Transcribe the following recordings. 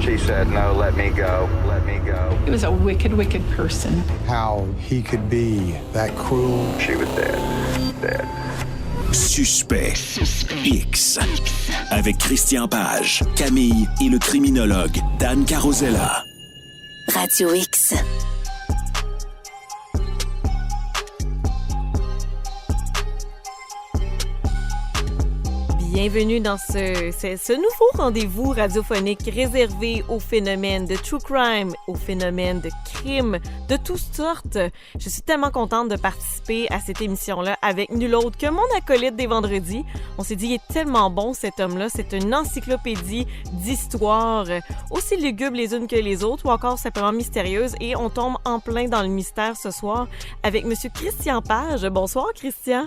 She said, "No, let me go, let me go." He was a wicked, wicked person. How he could be that cruel. She was dead, dead. Suspect X avec Christian Page, Camille et le criminologue Dan Carosella. Radio X. Bienvenue dans ce nouveau rendez-vous radiophonique réservé aux phénomènes de true crime, aux phénomènes de crime de toutes sortes. Je suis tellement contente de participer à cette émission-là avec nul autre que mon acolyte des vendredis. On s'est dit, il est tellement bon cet homme-là, c'est une encyclopédie d'histoires, aussi lugubres les unes que les autres ou encore simplement mystérieuses, et on tombe en plein dans le mystère ce soir avec Monsieur Christian Page. Bonsoir Christian.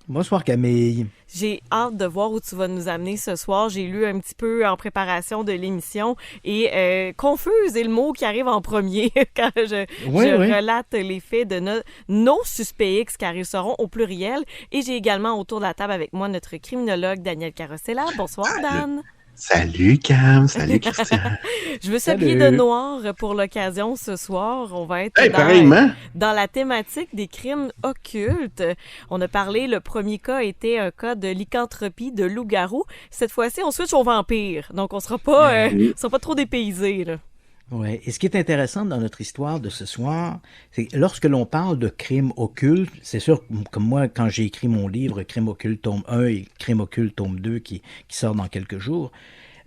Bonsoir Camille. J'ai hâte de voir où tu vas nous amener ce soir. J'ai lu un petit peu en préparation de l'émission et confuse est le mot qui arrive en premier quand je relate les faits de nos suspects X, car ils seront au pluriel. Et j'ai également autour de la table avec moi notre criminologue Daniel Carosella. Bonsoir Dan. Salut Cam, salut Christian. Je veux s'habiller de noir pour l'occasion ce soir. On va être dans la thématique des crimes occultes. On a parlé, le premier cas était un cas de lycanthropie de loup-garou. Cette fois-ci, on switch au vampire. Donc, on sera pas trop dépaysés, là. Oui, et ce qui est intéressant dans notre histoire de ce soir, c'est que lorsque l'on parle de crimes occultes, c'est sûr, comme moi, quand j'ai écrit mon livre Crime occulte tome 1 et Crime occulte tome 2 qui sort dans quelques jours,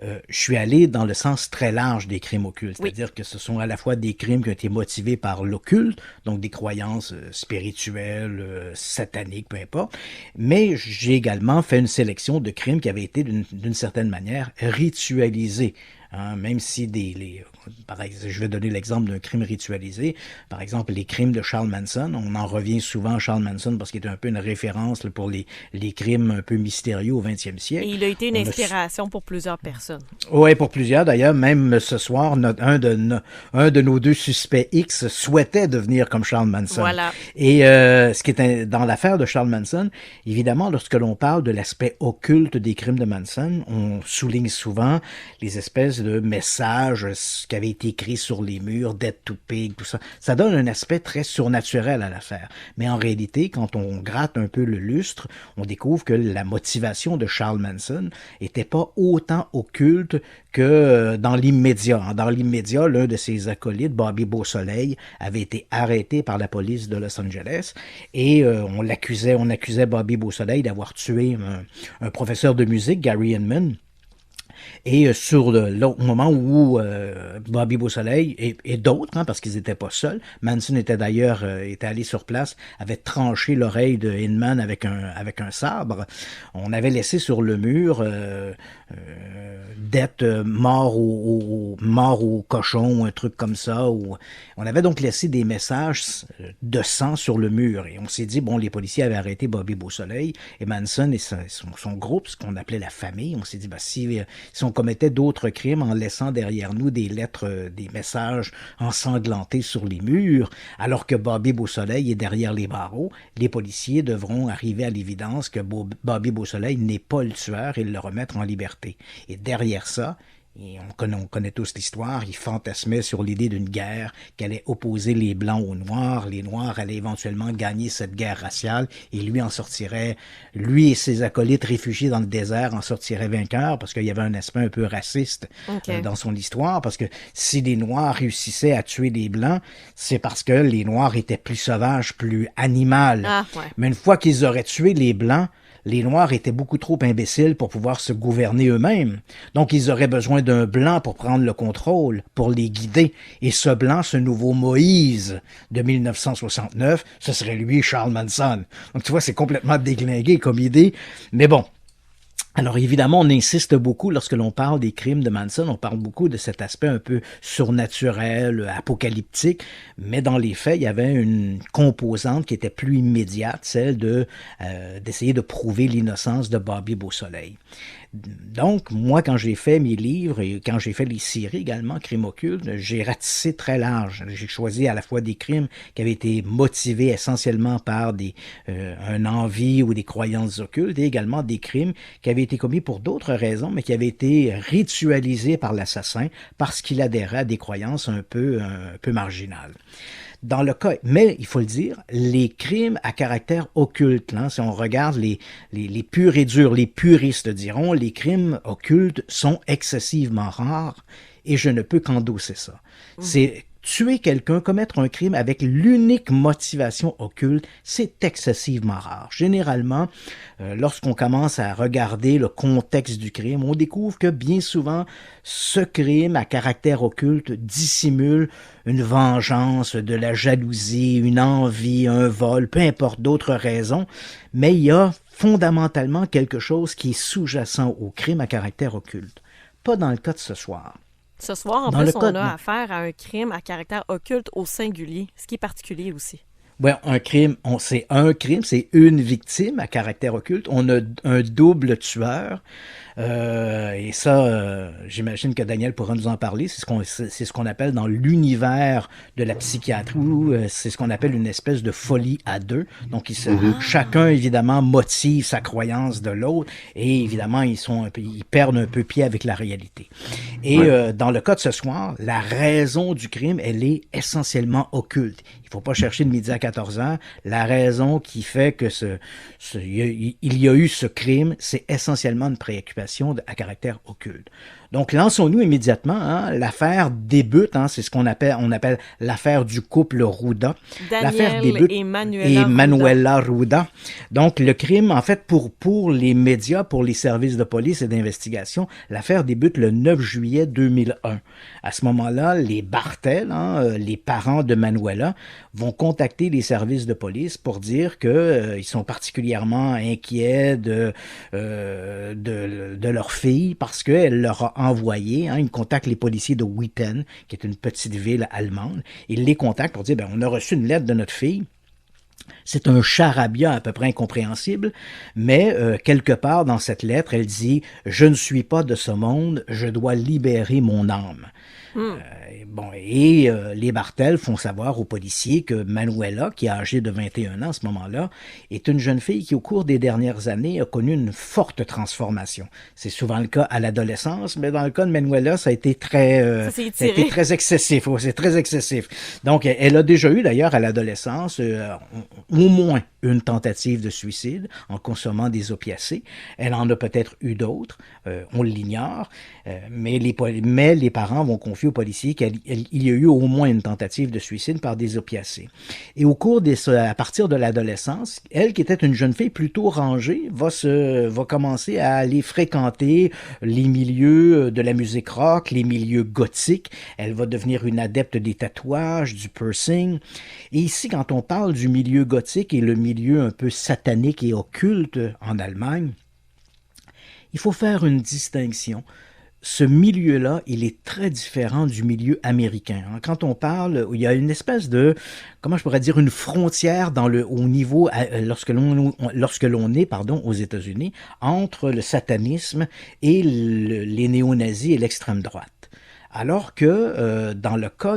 je suis allé dans le sens très large des crimes occultes, c'est-à-dire que ce sont à la fois des crimes qui ont été motivés par l'occulte, donc des croyances spirituelles, sataniques, peu importe, mais j'ai également fait une sélection de crimes qui avaient été d'une certaine manière ritualisés. Hein, même si je vais donner l'exemple d'un crime ritualisé. Par exemple, les crimes de Charles Manson. On en revient souvent à Charles Manson parce qu'il est un peu une référence pour les crimes un peu mystérieux au 20e siècle. Et il a été une inspiration pour plusieurs personnes. Oui, pour plusieurs. D'ailleurs, même ce soir, un de nos deux suspects X souhaitait devenir comme Charles Manson. Voilà. Et ce qui est dans l'affaire de Charles Manson, évidemment, lorsque l'on parle de l'aspect occulte des crimes de Manson, on souligne souvent les espèces de messages qui avaient été écrits sur les murs, Dead to Pig, tout ça. Ça donne un aspect très surnaturel à l'affaire. Mais en réalité, quand on gratte un peu le lustre, on découvre que la motivation de Charles Manson était pas autant occulte que dans l'immédiat. Dans l'immédiat, l'un de ses acolytes, Bobby Beausoleil, avait été arrêté par la police de Los Angeles et on accusait Bobby Beausoleil d'avoir tué un professeur de musique, Gary Inman. Et au moment où Bobby Beausoleil et d'autres, parce qu'ils n'étaient pas seuls, Manson était d'ailleurs était allé sur place, avait tranché l'oreille de Hinman avec un sabre. On avait laissé sur le mur d'être mort au cochon, un truc comme ça. On avait donc laissé des messages de sang sur le mur. Et on s'est dit, bon, les policiers avaient arrêté Bobby Beausoleil et Manson et son groupe, ce qu'on appelait la famille. On s'est dit, si on commettait d'autres crimes en laissant derrière nous des lettres, des messages ensanglantés sur les murs, alors que Bobby Beausoleil est derrière les barreaux, les policiers devront arriver à l'évidence que Bobby Beausoleil n'est pas le tueur et le remettre en liberté. Et derrière ça, et on connaît tous l'histoire, il fantasmait sur l'idée d'une guerre qui allait opposer les Blancs aux Noirs. Les Noirs allaient éventuellement gagner cette guerre raciale et lui et ses acolytes réfugiés dans le désert en sortiraient vainqueurs parce qu'il y avait un aspect un peu raciste dans son histoire, parce que si les Noirs réussissaient à tuer les Blancs, c'est parce que les Noirs étaient plus sauvages, plus animaux. Mais une fois qu'ils auraient tué les Blancs, les Noirs étaient beaucoup trop imbéciles pour pouvoir se gouverner eux-mêmes. Donc, ils auraient besoin d'un Blanc pour prendre le contrôle, pour les guider. Et ce Blanc, ce nouveau Moïse de 1969, ce serait lui, Charles Manson. Donc, tu vois, c'est complètement déglingué comme idée. Mais bon. Alors évidemment, on insiste beaucoup lorsque l'on parle des crimes de Manson, on parle beaucoup de cet aspect un peu surnaturel, apocalyptique, mais dans les faits, il y avait une composante qui était plus immédiate, celle d'essayer de prouver l'innocence de Bobby Beausoleil. Donc, moi, quand j'ai fait mes livres et quand j'ai fait les séries également, Crimes occultes, j'ai ratissé très large. J'ai choisi à la fois des crimes qui avaient été motivés essentiellement par une envie ou des croyances occultes et également des crimes qui avaient été commis pour d'autres raisons, mais qui avaient été ritualisés par l'assassin parce qu'il adhérait à des croyances un peu marginales. Dans le cas, mais il faut le dire, les crimes à caractère occulte, si on regarde les purs et durs, les puristes diront, les crimes occultes sont excessivement rares et je ne peux qu'endosser ça. C'est tuer quelqu'un, commettre un crime avec l'unique motivation occulte, c'est excessivement rare. Généralement, lorsqu'on commence à regarder le contexte du crime, on découvre que bien souvent, ce crime à caractère occulte dissimule une vengeance, de la jalousie, une envie, un vol, peu importe d'autres raisons, mais il y a fondamentalement quelque chose qui est sous-jacent au crime à caractère occulte. Pas dans le cas de ce soir. Ce soir, en plus, on a affaire à un crime à caractère occulte au singulier, ce qui est particulier aussi. Oui, c'est un crime, c'est une victime à caractère occulte. On a un double tueur. Et ça, j'imagine que Daniel pourra nous en parler. C'est ce qu'on appelle dans l'univers de la psychiatrie, c'est ce qu'on appelle une espèce de folie à deux. Donc, chacun, évidemment, motive sa croyance de l'autre et évidemment, ils perdent un peu pied avec la réalité. Et dans le cas de ce soir, la raison du crime, elle est essentiellement occulte. Il ne faut pas chercher de midi à 14 heures. La raison qui fait que il y a eu ce crime, c'est essentiellement une préoccupation à caractère occulte. Donc, lançons-nous immédiatement. L'affaire débute, c'est ce qu'on appelle l'affaire du couple Ruda. Daniel et Manuela Ruda. Donc, le crime, en fait, pour les médias, pour les services de police et d'investigation, l'affaire débute le 9 juillet 2001. À ce moment-là, les Bartel, les parents de Manuela, vont contacter les services de police pour dire qu'ils sont particulièrement inquiets de leur fille parce qu'elle leur a envoyé, ils contactent les policiers de Witten, qui est une petite ville allemande. Ils les contactent pour dire, on a reçu une lettre de notre fille. C'est un charabia à peu près incompréhensible, mais quelque part dans cette lettre, elle dit « Je ne suis pas de ce monde, je dois libérer mon âme ». Les Bartel font savoir aux policiers que Manuela, qui est âgée de 21 ans à ce moment-là, est une jeune fille qui, au cours des dernières années, a connu une forte transformation. C'est souvent le cas à l'adolescence, mais dans le cas de Manuela, ça a été très excessif. C'est très excessif. Donc, elle a déjà eu d'ailleurs à l'adolescence au moins une tentative de suicide en consommant des opiacés. Elle en a peut-être eu d'autres, on l'ignore, mais les parents vont confier aux policiers qu'il y a eu au moins une tentative de suicide par des opiacés. Et au cours à partir de l'adolescence, elle, qui était une jeune fille plutôt rangée, va commencer à aller fréquenter les milieux de la musique rock, les milieux gothiques. Elle va devenir une adepte des tatouages, du piercing. Et ici, quand on parle du milieu gothique et le milieu un peu satanique et occulte en Allemagne, il faut faire une distinction. Ce milieu-là, il est très différent du milieu américain. Quand on parle, il y a une espèce de, comment je pourrais dire, une frontière au niveau, lorsque l'on est aux États-Unis, entre le satanisme et les néo-nazis et l'extrême droite. Alors que dans le cas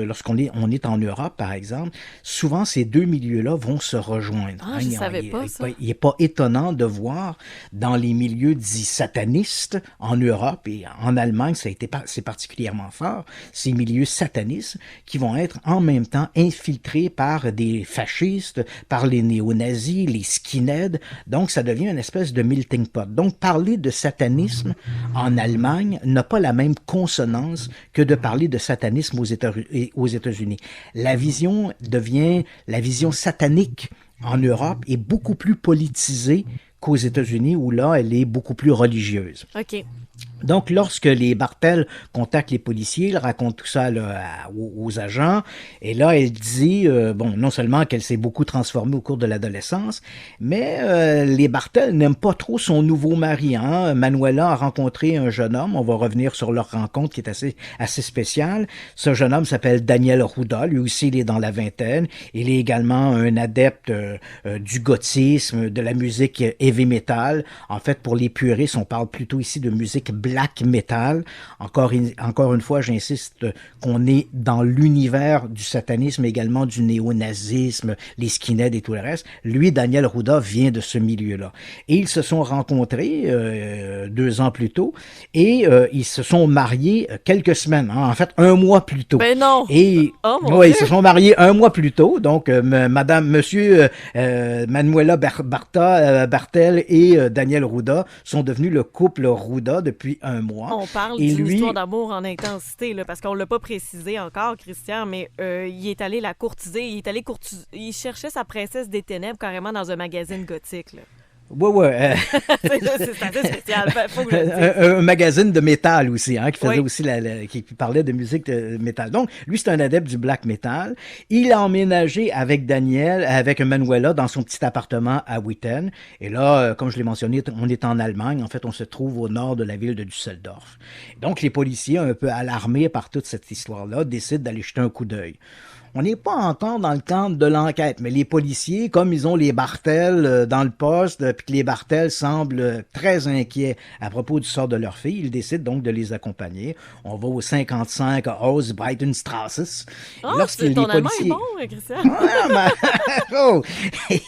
lorsqu'on est en Europe, par exemple, souvent ces deux milieux-là vont se rejoindre. Je ne savais pas ça. Il n'est pas étonnant de voir dans les milieux dits satanistes en Europe et en Allemagne, c'est particulièrement fort, ces milieux satanistes qui vont être en même temps infiltrés par des fascistes, par les néo-nazis, les skinheads. Donc, ça devient une espèce de melting pot. Donc, parler de satanisme en Allemagne n'a pas la même consonance que de parler de satanisme aux États-Unis. La vision satanique en Europe est beaucoup plus politisée qu'aux États-Unis, où là, elle est beaucoup plus religieuse. OK. Donc, lorsque les Bartels contactent les policiers, ils racontent tout ça là, aux agents. Et là, elle dit, non seulement qu'elle s'est beaucoup transformée au cours de l'adolescence, mais les Bartels n'aiment pas trop son nouveau mari. Hein. Manuela a rencontré un jeune homme. On va revenir sur leur rencontre qui est assez spéciale. Ce jeune homme s'appelle Daniel Ruda. Lui aussi, il est dans la vingtaine. Il est également un adepte du gothisme, de la musique heavy metal. En fait, pour les puristes, on parle plutôt ici de musique black metal. Encore une fois, j'insiste qu'on est dans l'univers du satanisme, également du néo-nazisme, les skinheads et tout le reste. Lui, Daniel Ruda, vient de ce milieu-là. Et ils se sont rencontrés 2 ans plus tôt et ils se sont mariés quelques semaines, hein, en fait 1 mois plus tôt. Ben non! Et ils se sont mariés 1 mois plus tôt. Donc, monsieur Manuela Bartel et Daniel Ruda sont devenus le couple Ruda depuis 1 mois. On parle d'une histoire d'amour en intensité, là, parce qu'on l'a pas précisé encore, Christian, mais il est allé la courtiser. Il cherchait sa princesse des ténèbres carrément dans un magazine gothique, là. Ouais. C'est assez spécial. Faut que je le dise. Un magazine de métal aussi, hein, qui faisait aussi qui parlait de musique de métal. Donc, lui, c'est un adepte du black metal. Il a emménagé avec Manuela dans son petit appartement à Witten. Et là, comme je l'ai mentionné, on est en Allemagne. En fait, on se trouve au nord de la ville de Düsseldorf. Donc, les policiers, un peu alarmés par toute cette histoire-là, décident d'aller jeter un coup d'œil. On n'est pas encore dans le cadre de l'enquête, mais les policiers, comme ils ont les Bartels dans le poste, puis que les Bartels semblent très inquiets à propos du sort de leur fille, ils décident donc de les accompagner. On va au 55 Haus-Breitenstraße. Ton allemand est bon, Christian.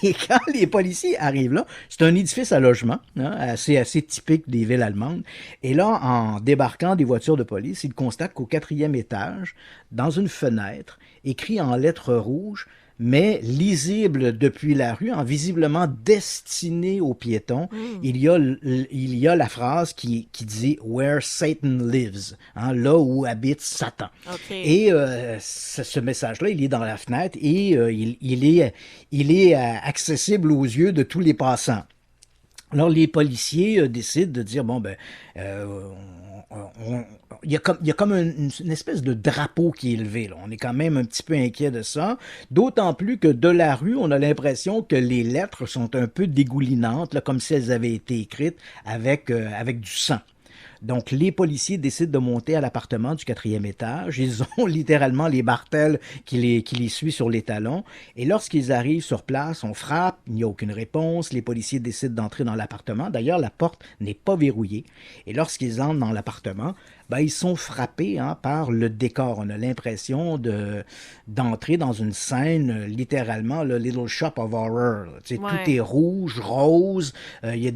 Et quand les policiers arrivent là, c'est un édifice à logement, hein, assez typique des villes allemandes. Et là, en débarquant des voitures de police, ils constatent qu'au 4e étage, dans une fenêtre, écrit en lettres rouges, mais lisible depuis la rue, visiblement destiné aux piétons, il y a la phrase qui dit « Where Satan lives hein, », là où habite Satan. Okay. Et ce message-là, il est dans la fenêtre et il est accessible aux yeux de tous les passants. Alors, les policiers décident de dire, il y a comme une espèce de drapeau qui est élevé. Là. On est quand même un petit peu inquiet de ça. D'autant plus que de la rue, on a l'impression que les lettres sont un peu dégoulinantes, là, comme si elles avaient été écrites avec du sang. Donc, les policiers décident de monter à l'appartement du 4e étage. Ils ont littéralement les Bartels qui les suivent sur les talons. Et lorsqu'ils arrivent sur place, on frappe, il n'y a aucune réponse. Les policiers décident d'entrer dans l'appartement. D'ailleurs, la porte n'est pas verrouillée. Et lorsqu'ils entrent dans l'appartement, ils sont frappés par le décor. On a l'impression d'entrer dans une scène, littéralement, le Little Shop of Horror. Tout est rouge, rose, il y a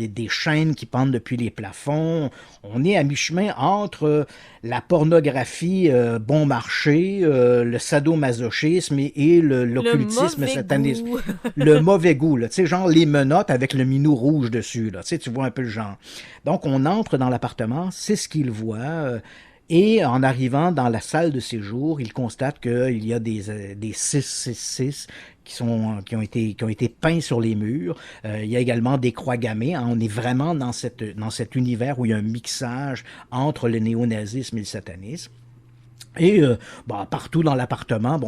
des chaînes qui pendent depuis les plafonds. On est à mi-chemin entre la pornographie bon marché, le sadomasochisme et l'occultisme satanisme. Le mauvais goût, là, genre les menottes avec le minou rouge dessus. Là, tu vois un peu le genre. Donc, on entre dans l'appartement, c'est ce qu'il voit. Et en arrivant dans la salle de séjour, il constate qu'il y a des 666 qui ont été peints sur les murs. Il y a également des croix gammées. Hein. On est vraiment dans cet univers où il y a un mixage entre le néonazisme et le satanisme. Et partout dans l'appartement,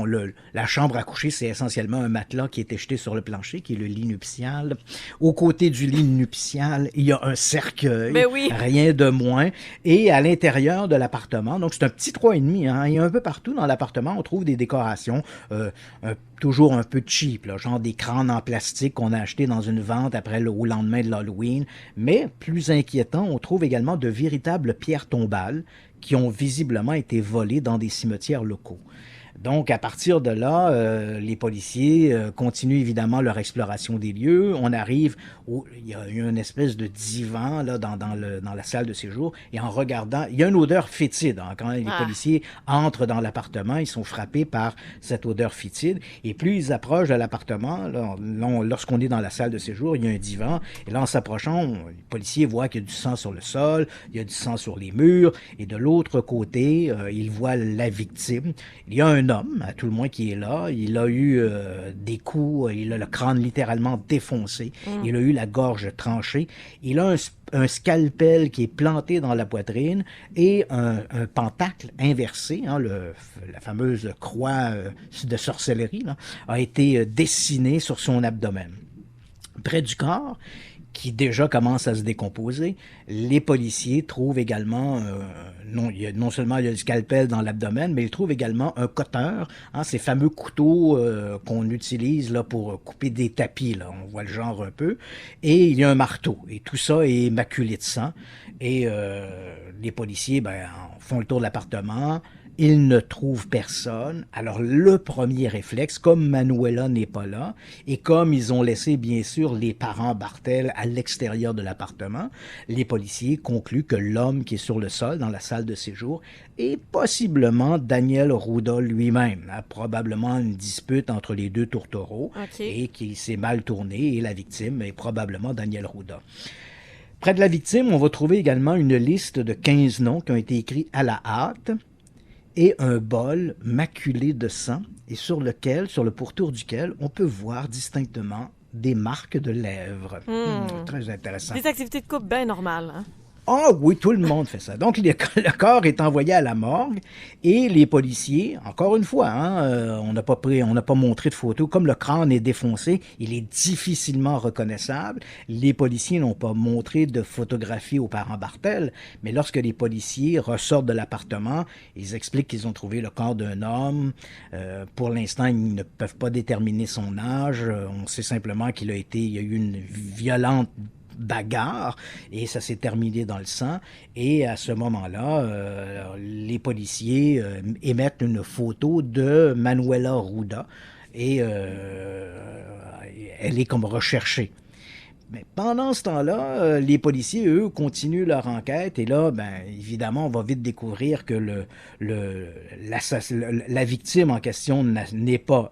la chambre à coucher, c'est essentiellement un matelas qui était jeté sur le plancher, qui est le lit nuptial. Aux côtés du lit nuptial, il y a un cercueil, rien de moins. Et à l'intérieur de l'appartement, donc c'est un petit 3,5, hein, et un peu partout dans l'appartement, on trouve des décorations toujours un peu cheap, là, genre des crânes en plastique qu'on a achetés dans une vente au lendemain de l'Halloween. Mais plus inquiétant, on trouve également de véritables pierres tombales qui ont visiblement été volées dans des cimetières locaux. Donc, à partir de là, les policiers continuent évidemment leur exploration des lieux. On arrive il y a eu une espèce de divan là, dans la salle de séjour. Et en regardant, il y a une odeur fétide. Hein, quand les policiers entrent dans l'appartement, ils sont frappés par cette odeur fétide. Et plus ils approchent de l'appartement, lorsqu'on est dans la salle de séjour, il y a un divan. Et là, en s'approchant, les policiers voient qu'il y a du sang sur le sol, il y a du sang sur les murs. Et de l'autre côté, ils voient la victime. Il y a un homme, à tout le moins, qui est là. Il a eu des coups, il a le crâne littéralement défoncé. Il a eu la gorge tranchée. Il a un scalpel qui est planté dans la poitrine et un pentacle inversé, hein, la fameuse croix de sorcellerie, là, a été dessiné sur son abdomen. Près du corps, qui déjà commence à se décomposer, les policiers trouvent également, non seulement il y a le scalpel dans l'abdomen, mais ils trouvent également un cutter, hein, ces fameux couteaux qu'on utilise là, pour couper des tapis, là, on voit le genre un peu, et il y a un marteau, et tout ça est maculé de sang, et les policiers font le tour de l'appartement. Ils ne trouvent personne. Alors, le premier réflexe, comme Manuela n'est pas là, et comme ils ont laissé, bien sûr, les parents Bartel à l'extérieur de l'appartement, les policiers concluent que l'homme qui est sur le sol, dans la salle de séjour, est possiblement Daniel Ruda lui-même. Hein, probablement une dispute entre les deux tourtereaux, et qui s'est mal tournée, et la victime est probablement Daniel Ruda. Près de la victime, on va trouver également une liste de 15 noms qui ont été écrits à la hâte, et un bol maculé de sang, et sur le pourtour duquel on peut voir distinctement des marques de lèvres. Très intéressant. Des activités de couple bien normales, hein? Ah oui, tout le monde fait ça. Donc, le corps est envoyé à la morgue et les policiers, encore une fois, hein, on n'a pas montré de photos. Comme le crâne est défoncé, il est difficilement reconnaissable. Les policiers n'ont pas montré de photographie aux parents Bartel, mais lorsque les policiers ressortent de l'appartement, ils expliquent qu'ils ont trouvé le corps d'un homme. Pour l'instant, ils ne peuvent pas déterminer son âge. On sait simplement qu'il y a eu une violente bagarre et ça s'est terminé dans le sang, et à ce moment-là les policiers émettent une photo de Manuela Ruda et elle est comme recherchée. Mais pendant ce temps-là, les policiers, eux, continuent leur enquête. Et là, évidemment, on va vite découvrir que la victime en question n'est pas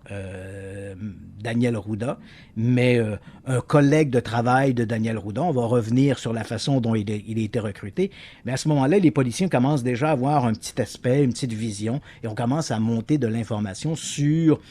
Daniel Ruda, mais un collègue de travail de Daniel Ruda. On va revenir sur la façon dont il a été recruté. Mais à ce moment-là, les policiers commencent déjà à avoir un petit aspect, une petite vision, et on commence à monter de l'information sur...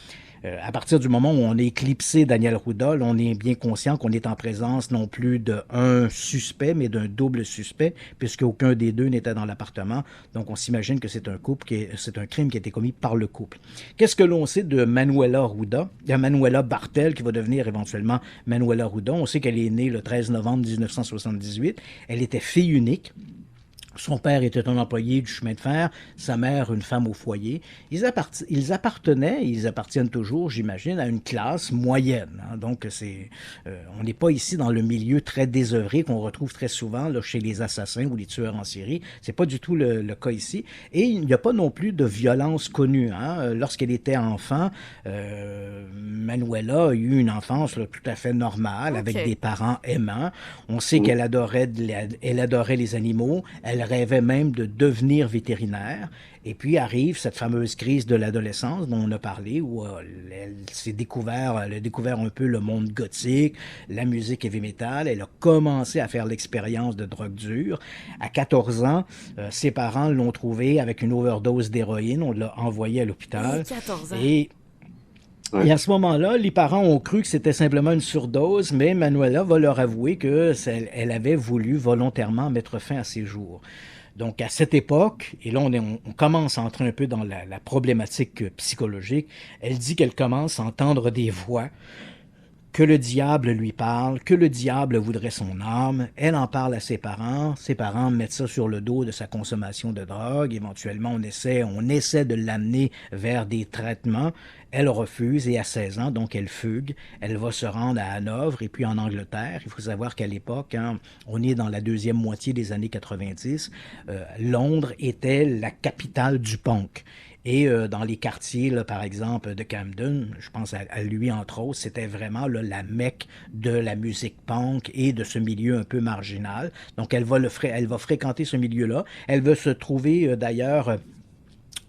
à partir du moment où on a éclipsé Daniel Ruda, on est bien conscient qu'on est en présence non plus d'un suspect, mais d'un double suspect, puisqu'aucun des deux n'était dans l'appartement. Donc, on s'imagine que c'est un crime qui a été commis par le couple. Qu'est-ce que l'on sait de Manuela Ruda? Il y a Manuela Bartel, qui va devenir éventuellement Manuela Ruda. On sait qu'elle est née le 13 novembre 1978. Elle était fille unique. Son père était un employé du chemin de fer, sa mère une femme au foyer. Ils appartiennent toujours, j'imagine, à une classe moyenne. Hein. Donc, on n'est pas ici dans le milieu très désœuvré qu'on retrouve très souvent là, chez les assassins ou les tueurs en série. C'est pas du tout le cas ici. Et il n'y a pas non plus de violence connue. Hein. Lorsqu'elle était enfant, Manuela a eu une enfance là, tout à fait normale, avec des parents aimants. On sait qu'elle adorait les animaux. Elle rêvait même de devenir vétérinaire. Et puis arrive cette fameuse crise de l'adolescence dont on a parlé, où elle a découvert un peu le monde gothique, la musique heavy metal. Elle a commencé à faire l'expérience de drogue dure. À 14 ans, ses parents l'ont trouvée avec une overdose d'héroïne. On l'a envoyée à l'hôpital. 14 ans. Et à ce moment-là, les parents ont cru que c'était simplement une surdose, mais Manuela va leur avouer qu'elle avait voulu volontairement mettre fin à ses jours. Donc, à cette époque, et là, on commence à entrer un peu dans la problématique psychologique, elle dit qu'elle commence à entendre des voix, que le diable lui parle, que le diable voudrait son âme. Elle en parle à ses parents mettent ça sur le dos de sa consommation de drogue. Éventuellement, on essaie de l'amener vers des traitements. Elle refuse et à 16 ans, donc elle fugue. Elle va se rendre à Hanovre et puis en Angleterre. Il faut savoir qu'à l'époque, on est dans la deuxième moitié des années 90, Londres était la capitale du punk. Et dans les quartiers, là, par exemple, de Camden, je pense à lui, entre autres, c'était vraiment là, la mecque de la musique punk et de ce milieu un peu marginal. Donc, elle va fréquenter ce milieu-là. Elle va se trouver, d'ailleurs,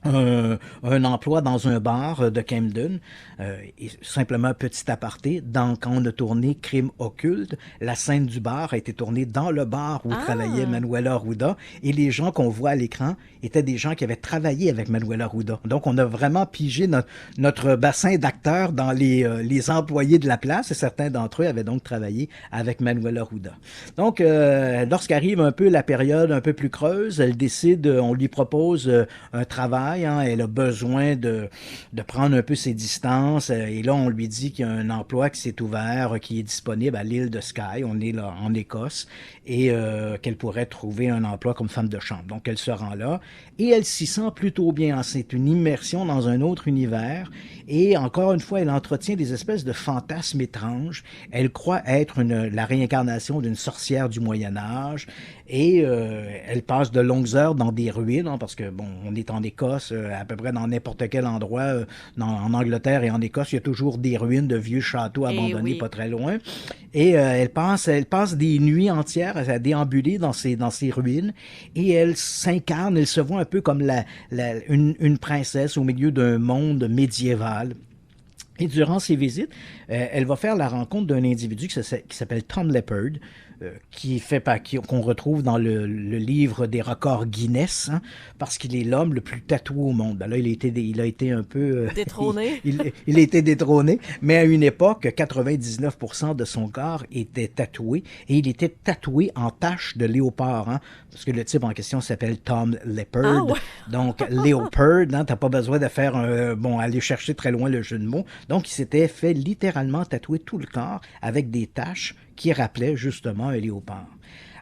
un emploi dans un bar de Camden. Et simplement, petit aparté, quand on a tourné Crime occulte, la scène du bar a été tournée dans le bar où travaillait Manuela Arruda, et les gens qu'on voit à l'écran étaient des gens qui avaient travaillé avec Manuela Arruda. Donc, on a vraiment pigé notre bassin d'acteurs dans les employés de la place, et certains d'entre eux avaient donc travaillé avec Manuela Arruda. Donc, lorsqu'arrive un peu la période un peu plus creuse, elle décide, on lui propose un travail, hein, elle a besoin de prendre un peu ses distances, et là, on lui dit qu'il y a un emploi qui s'est ouvert, qui est disponible à l'île de Skye, on est là en Écosse, et qu'elle pourrait trouver un emploi comme femme de chambre. Donc, elle se rend là, et elle s'y sent plutôt bien. C'est une immersion dans un autre univers, et encore une fois, elle entretient des espèces de fantasmes étranges. Elle croit être la réincarnation d'une sorcière du Moyen-Âge, et elle passe de longues heures dans des ruines, hein, parce que, bon, on est en Écosse, à peu près dans n'importe quel endroit, en Angleterre et en Écosse, il y a toujours des ruines de vieux châteaux abandonnés pas très loin. Et elle passe des nuits entières à déambuler dans ces ruines, et elle s'incarne, elle se voit un peu comme une princesse au milieu d'un monde médiéval. Et durant ses visites, elle va faire la rencontre d'un individu qui s'appelle Tom Leppard, qu'on retrouve dans le livre des records Guinness, hein, parce qu'il est l'homme le plus tatoué au monde. Ben là, il a été un peu détrôné. il a été détrôné, mais à une époque, 99% de son corps était tatoué, et il était tatoué en tache de léopard, hein, parce que le type en question s'appelle Tom Leppard. Ah ouais. Donc, léopard, hein, t'as pas besoin de faire aller chercher très loin le jeu de mots. Donc, il s'était fait littéralement tatouer tout le corps avec des taches qui rappelait justement un léopard.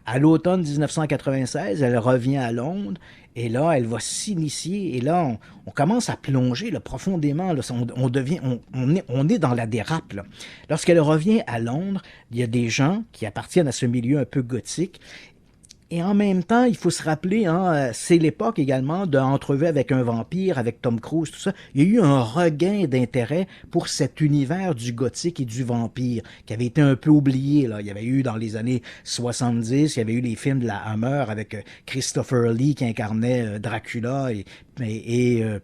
À l'automne 1996, elle revient à Londres, et là, elle va s'initier, et là, on commence à plonger là, profondément. Là, on est dans la dérape. Là. Lorsqu'elle revient à Londres, il y a des gens qui appartiennent à ce milieu un peu gothique. Et en même temps, il faut se rappeler, hein, c'est l'époque également d'Entrevue avec un vampire, avec Tom Cruise, tout ça. Il y a eu un regain d'intérêt pour cet univers du gothique et du vampire, qui avait été un peu oublié, là. Il y avait eu dans les années 70, il y avait eu les films de la Hammer avec Christopher Lee qui incarnait Dracula et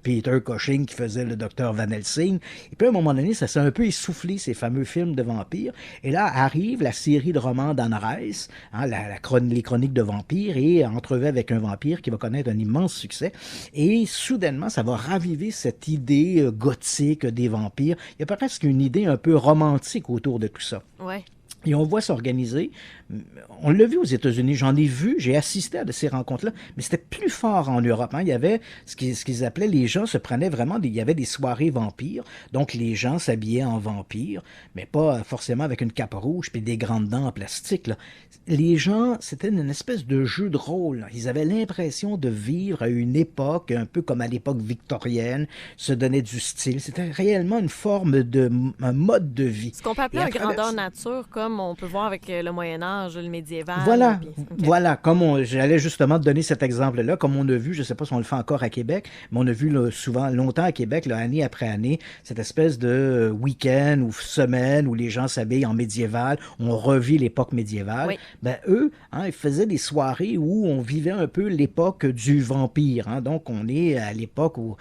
Peter Cushing qui faisait le docteur Van Helsing. Et puis à un moment donné, ça s'est un peu essoufflé, ces fameux films de vampires. Et là arrive la série de romans d'Anne Rice, hein, les chroniques de vampires, et Entrevue avec un vampire qui va connaître un immense succès. Et soudainement, ça va raviver cette idée gothique des vampires. Il y a presque une idée un peu romantique autour de tout ça. Ouais. Et on voit s'organiser. On l'a vu aux États-Unis, j'ai assisté à de ces rencontres-là, mais c'était plus fort en Europe. Hein. Il y avait ce qu'ils appelaient, les gens se prenaient vraiment, il y avait des soirées vampires, donc les gens s'habillaient en vampires, mais pas forcément avec une cape rouge puis des grandes dents en plastique. Là. Les gens, c'était une espèce de jeu de rôle. Là. Ils avaient l'impression de vivre à une époque, un peu comme à l'époque victorienne, se donnaient du style. C'était réellement une forme un mode de vie. Ce qu'on peut appeler un grandeur nature, comme on peut voir avec le Moyen-Âge, le médiéval. Voilà, okay. Voilà. J'allais justement te donner cet exemple-là, comme on a vu, je ne sais pas si on le fait encore à Québec, mais on a vu là, souvent, longtemps à Québec, là, année après année, cette espèce de week-end ou semaine où les gens s'habillent en médiéval, on revit l'époque médiévale. Oui. Ben, eux, hein, ils faisaient des soirées où on vivait un peu l'époque du vampire. Hein. Donc, on est à l'époque au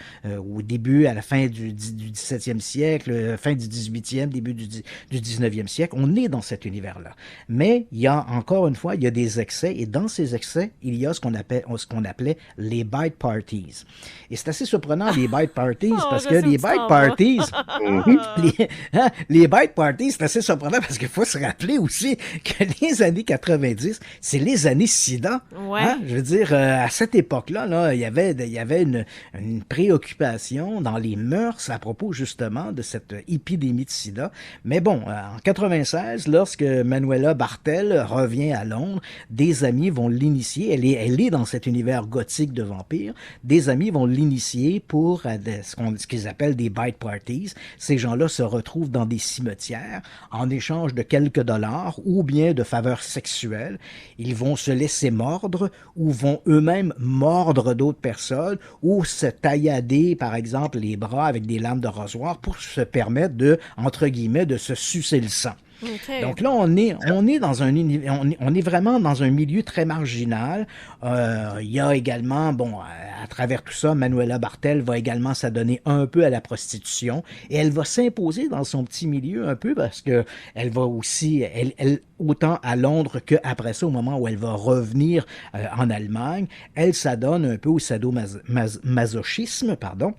début, à la fin du 17e siècle, fin du 18e, début du 19e siècle. On est dans cet univers-là. Mais il y a, encore une fois, il y a des excès, et dans ces excès, il y a ce qu'on appelait les bite parties. Et c'est assez surprenant, les bite parties, parce que les bite parties, les bite parties, c'est assez surprenant parce qu'il faut se rappeler aussi que les années 90, c'est les années sida. Ouais. Hein? Je veux dire, à cette époque-là, là, il y avait une préoccupation dans les mœurs à propos justement de cette épidémie de sida. Mais bon, en 96, lorsque Manuela Bartel revient à Londres, des amis vont l'initier, elle est dans cet univers gothique de vampires, des amis vont l'initier pour ce qu'ils appellent des bite parties. Ces gens-là se retrouvent dans des cimetières en échange de quelques dollars ou bien de faveurs sexuelles. Ils vont se laisser mordre ou vont eux-mêmes mordre d'autres personnes ou se taillader, par exemple, les bras avec des lames de rasoir pour se permettre entre guillemets, de se sucer le sang. Okay. Donc là, on est on est vraiment dans un milieu très marginal. Il y a également, à travers tout ça, Manuela Bartel va également s'adonner un peu à la prostitution et elle va s'imposer dans son petit milieu un peu parce que elle va aussi, elle autant à Londres qu'après ça, au moment où elle va revenir en Allemagne, elle s'adonne un peu au sadomasochisme, pardon.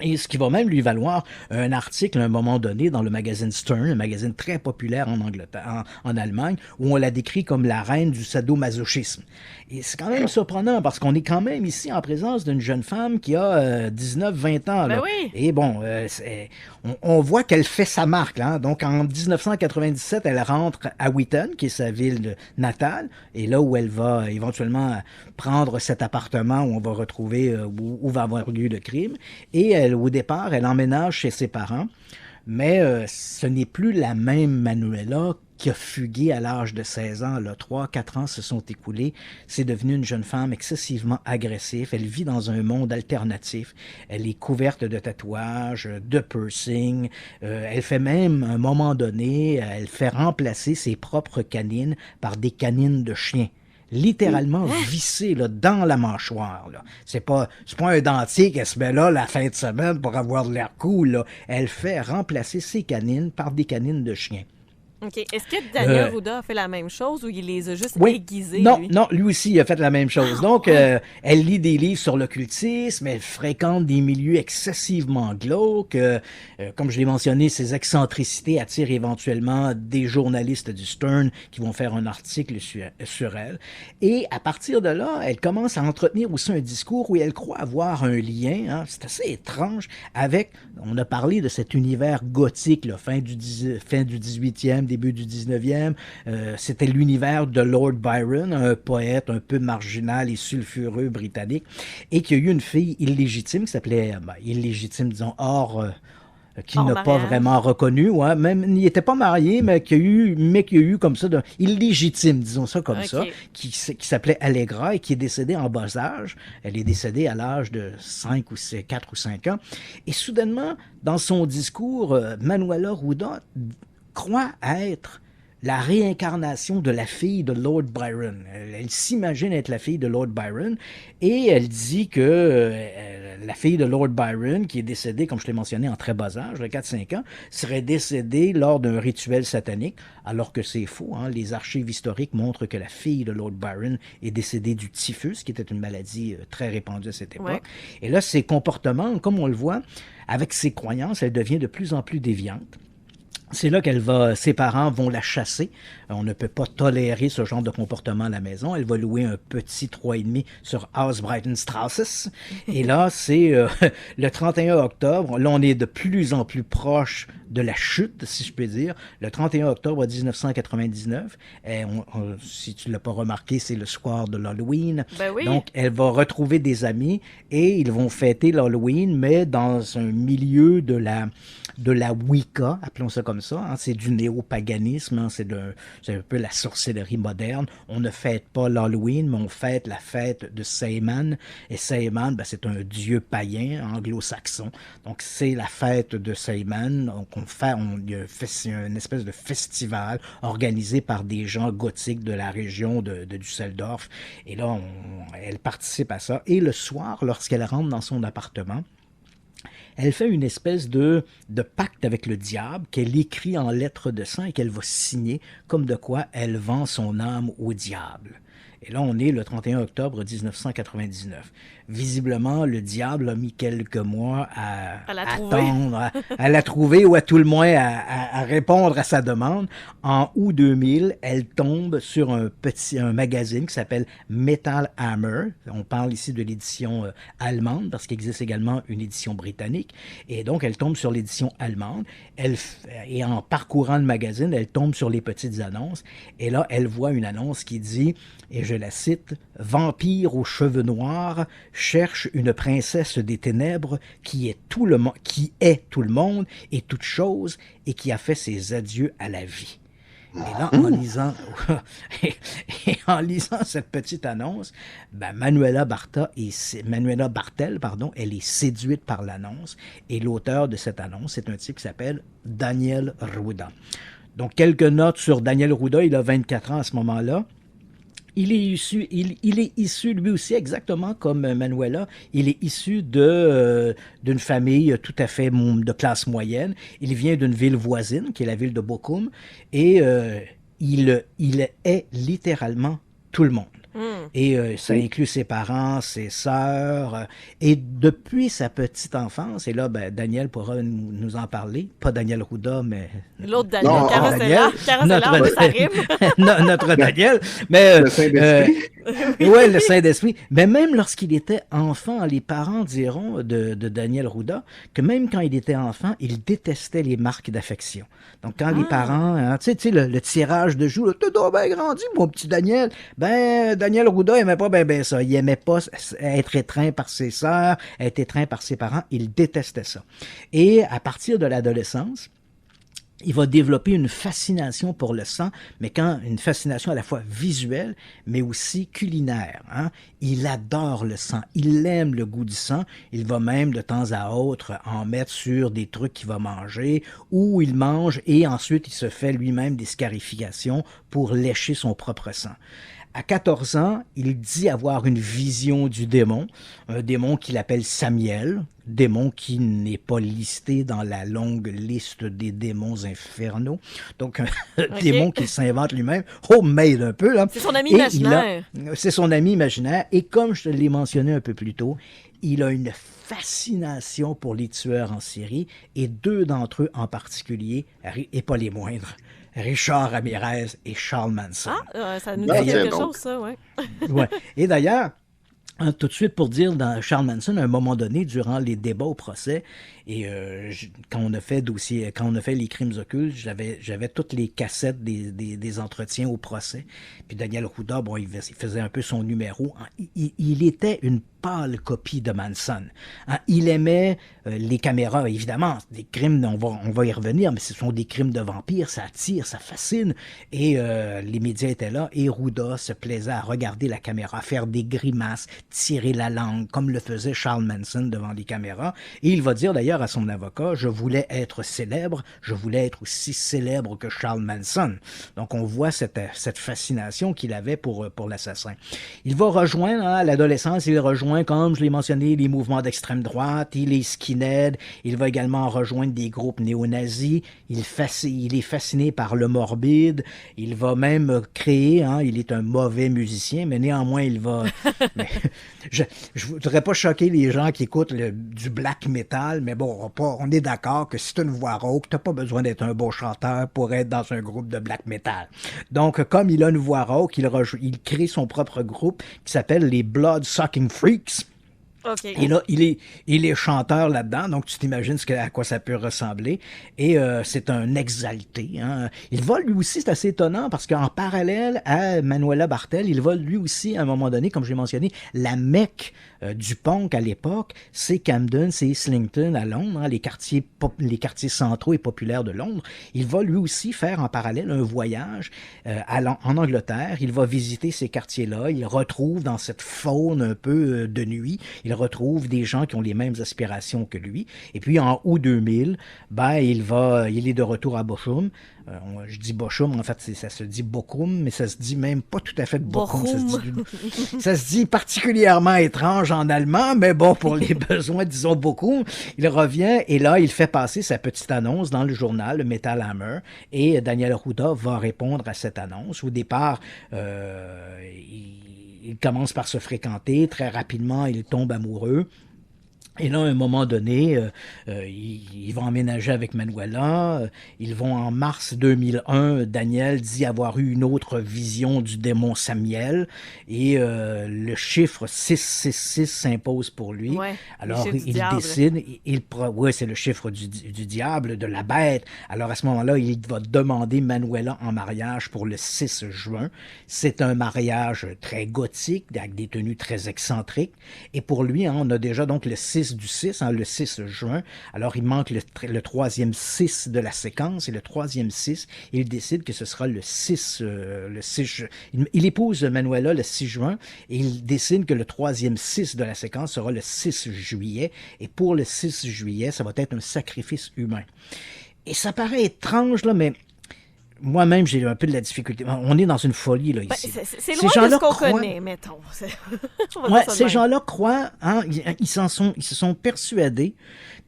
Et ce qui va même lui valoir un article à un moment donné dans le magazine Stern, un magazine très populaire en Angleterre, en Allemagne, où on la décrit comme la reine du sadomasochisme. Et c'est quand même surprenant parce qu'on est quand même ici en présence d'une jeune femme qui a 19-20 ans. Là. Ben oui. Et bon, on voit qu'elle fait sa marque. Là. Donc en 1997, elle rentre à Wheaton, qui est sa ville natale, et là où elle va éventuellement prendre cet appartement où on va retrouver, où va avoir lieu le crime. Et au départ, elle emménage chez ses parents, mais ce n'est plus la même Manuela qui a fugué à l'âge de 16 ans. 3-4 ans se sont écoulés. C'est devenu une jeune femme excessivement agressive. Elle vit dans un monde alternatif. Elle est couverte de tatouages, de piercings. Elle fait même, à un moment donné, elle fait remplacer ses propres canines par des canines de chien. Littéralement vissé là, dans la mâchoire. Là. C'est pas un dentier qu'elle se met là la fin de semaine pour avoir de l'air cool. Là. Elle fait remplacer ses canines par des canines de chien. OK. Est-ce que Daniel Ruda a fait la même chose ou il les a juste aiguisés, Non, lui? Non, lui aussi, il a fait la même chose. Donc, elle lit des livres sur l'occultisme, elle fréquente des milieux excessivement glauques. Comme je l'ai mentionné, ses excentricités attirent éventuellement des journalistes du Stern qui vont faire un article sur elle. Et à partir de là, elle commence à entretenir aussi un discours où elle croit avoir un lien, hein, c'est assez étrange, avec, on a parlé de cet univers gothique, là, fin du 18e, début du 19e, c'était l'univers de Lord Byron, un poète un peu marginal et sulfureux britannique, et qui a eu une fille illégitime qui s'appelait, illégitime, disons, qu'il n'a pas vraiment reconnu, ouais, même il n'était pas marié, mais qu'il y a eu comme ça, illégitime, disons ça comme ça, qui s'appelait Allegra et qui est décédée en bas âge. Elle est décédée à l'âge de 4 ou 5 ans. Et soudainement, dans son discours, Manuela Ruda croit être la réincarnation de la fille de Lord Byron. Elle s'imagine être la fille de Lord Byron et elle dit que la fille de Lord Byron, qui est décédée, comme je l'ai mentionné, en très bas âge, de 4-5 ans, serait décédée lors d'un rituel satanique, alors que c'est faux. Hein? Les archives historiques montrent que la fille de Lord Byron est décédée du typhus, qui était une maladie très répandue à cette époque. Ouais. Et là, ses comportements, comme on le voit, avec ses croyances, elle devient de plus en plus déviante. C'est là ses parents vont la chasser. On ne peut pas tolérer ce genre de comportement à la maison. Elle va louer un petit 3,5 sur Ausbreitenstraße. Et là, c'est le 31 octobre. Là, on est de plus en plus proche de la chute, si je peux dire. Le 31 octobre 1999. Si tu ne l'as pas remarqué, c'est le soir de l'Halloween. Ben oui. Donc, elle va retrouver des amis et ils vont fêter l'Halloween, mais dans un milieu de la Wicca, appelons ça comme ça. Hein, c'est du néopaganisme, hein, c'est un peu la sorcellerie moderne. On ne fête pas l'Halloween, mais on fête la fête de Seyman. Et Seyman, c'est un dieu païen anglo-saxon. Donc, c'est la fête de Seyman. Donc, il y a une espèce de festival organisé par des gens gothiques de la région de Düsseldorf. Et là, elle participe à ça. Et le soir, lorsqu'elle rentre dans son appartement, elle fait une espèce de pacte avec le diable qu'elle écrit en lettres de sang et qu'elle va signer, comme de quoi elle vend son âme au diable. Et là, on est le 31 octobre 1999. Visiblement, le diable a mis quelques mois à attendre, à la trouver ou à tout le moins à répondre à sa demande. En août 2000, elle tombe sur un magazine qui s'appelle Metal Hammer. On parle ici de l'édition allemande parce qu'il existe également une édition britannique. Et donc, elle tombe sur l'édition allemande. Et en parcourant le magazine, elle tombe sur les petites annonces. Et là, elle voit une annonce qui dit, et je la cite, « Vampire aux cheveux noirs cherche une princesse des ténèbres qui est tout le monde et toute chose et qui a fait ses adieux à la vie. » Et là, en lisant cette petite annonce, Manuela Bartel, elle est séduite par l'annonce et l'auteur de cette annonce, c'est un type qui s'appelle Daniel Ruda. Donc, quelques notes sur Daniel Ruda, il a 24 ans à ce moment-là. Il est issu lui aussi exactement comme Manuela. Il est issu d'une famille tout à fait de classe moyenne. Il vient d'une ville voisine, qui est la ville de Bochum, et il est littéralement tout le monde. Et ça inclut ses parents, ses sœurs. Et depuis sa petite enfance, et là, Daniel pourra nous en parler. Pas Daniel Rouda, mais... L'autre Daniel, Carosella, ça rime. Notre Daniel. Mais, le Saint-Esprit. Oui, le Saint-Esprit. Mais même lorsqu'il était enfant, les parents diront de Daniel Rouda que même quand il était enfant, il détestait les marques d'affection. Donc, quand les parents, hein, tu sais, le tirage de joues, t'as donc bien grandi, mon petit Daniel. Daniel Rouda aimait pas ben ça. Il aimait pas être étreint par ses sœurs, être étreint par ses parents. Il détestait ça. Et à partir de l'adolescence, il va développer une fascination pour le sang, mais une fascination à la fois visuelle, mais aussi culinaire. Hein? Il adore le sang, il aime le goût du sang. Il va même de temps à autre en mettre sur des trucs qu'il va manger, ou il mange et ensuite il se fait lui-même des scarifications pour lécher son propre sang. À 14 ans, il dit avoir une vision du démon, un démon qu'il appelle Samiel, démon qui n'est pas listé dans la longue liste des démons infernaux. Donc, un démon qu'il s'invente lui-même, homemade un peu. Là. C'est son ami imaginaire. C'est son ami imaginaire. Et comme je te l'ai mentionné un peu plus tôt, il a une fascination pour les tueurs en série, et deux d'entre eux en particulier, et pas les moindres, Richard Ramirez et Charles Manson. Ça nous dit quelque chose, ça, ouais. Ouais. Et d'ailleurs, tout de suite pour dire, dans Charles Manson, à un moment donné, durant les débats au procès, et quand on a fait les crimes occultes, j'avais toutes les cassettes des entretiens au procès. Puis Daniel Rouda, il faisait un peu son numéro. Il était une pâle copie de Manson. Il aimait les caméras, évidemment. Des crimes, on va y revenir, mais ce sont des crimes de vampires, ça attire, ça fascine. Et les médias étaient là, et Rouda se plaisait à regarder la caméra, faire des grimaces, tirer la langue, comme le faisait Charles Manson devant les caméras. Et il va dire d'ailleurs à son avocat, je voulais être célèbre, je voulais être aussi célèbre que Charles Manson. Donc on voit cette fascination qu'il avait pour l'assassin. Il va rejoindre, à l'adolescence, il rejoint, comme je l'ai mentionné, les mouvements d'extrême droite, il est skinhead, il va également rejoindre des groupes néo-nazis, il est fasciné par le morbide, il va même créer, il est un mauvais musicien, mais néanmoins il va... je voudrais pas choquer les gens qui écoutent du black metal, mais bon, on est d'accord que si tu as une voix rauque, tu n'as pas besoin d'être un beau chanteur pour être dans un groupe de black metal. Donc, comme il a une voix rauque, il crée son propre groupe qui s'appelle les Blood Sucking Freaks. Okay. Et là, il est chanteur là-dedans, donc tu t'imagines à quoi ça peut ressembler. Et c'est un exalté. Hein. Il vole lui aussi, c'est assez étonnant, parce qu'en parallèle à Manuela Bartel, il vole lui aussi, à un moment donné, comme j'ai mentionné, la Mecque du punk à l'époque, c'est Camden, c'est Islington à Londres, les quartiers centraux et populaires de Londres. Il va lui aussi faire en parallèle un voyage en Angleterre. Il va visiter ces quartiers-là. Il retrouve dans cette faune un peu de nuit, il retrouve des gens qui ont les mêmes aspirations que lui. Et puis en août 2000, il est de retour à Bochum. Je dis Bochum, en fait, ça se dit Bochum, mais ça se dit même pas tout à fait Bochum. Ça se dit particulièrement étrange en allemand, mais bon, pour les besoins, disons Bochum. Il revient et là, il fait passer sa petite annonce dans le journal, le Metal Hammer, et Daniel Rouda va répondre à cette annonce. Au départ, il commence par se fréquenter. Très rapidement, il tombe amoureux. Et là, à un moment donné, ils vont emménager avec Manuela. Ils vont en mars 2001. Daniel dit avoir eu une autre vision du démon Samiel. Et le chiffre 666 s'impose pour lui. Ouais, alors, il décide. C'est le chiffre du diable, de la bête. Alors, à ce moment-là, il va demander Manuela en mariage pour le 6 juin. C'est un mariage très gothique, avec des tenues très excentriques. Et pour lui, on a déjà donc le 6 du 6, le 6 juin. Alors, il manque le troisième 6 de la séquence, et le troisième 6, il décide que ce sera le 6 il épouse Manuela le 6 juin, et il décide que le troisième 6 de la séquence sera le 6 juillet, et pour le 6 juillet, ça va être un sacrifice humain. Et ça paraît étrange, là, mais moi-même, j'ai un peu de la difficulté. On est dans une folie, là, Ben, ici. c'est Ces loin de gens-là ce qu'on croient- connaît, mettons. On va Ouais, dire ça de ces même. gens-là croient, hein, ils se sont persuadés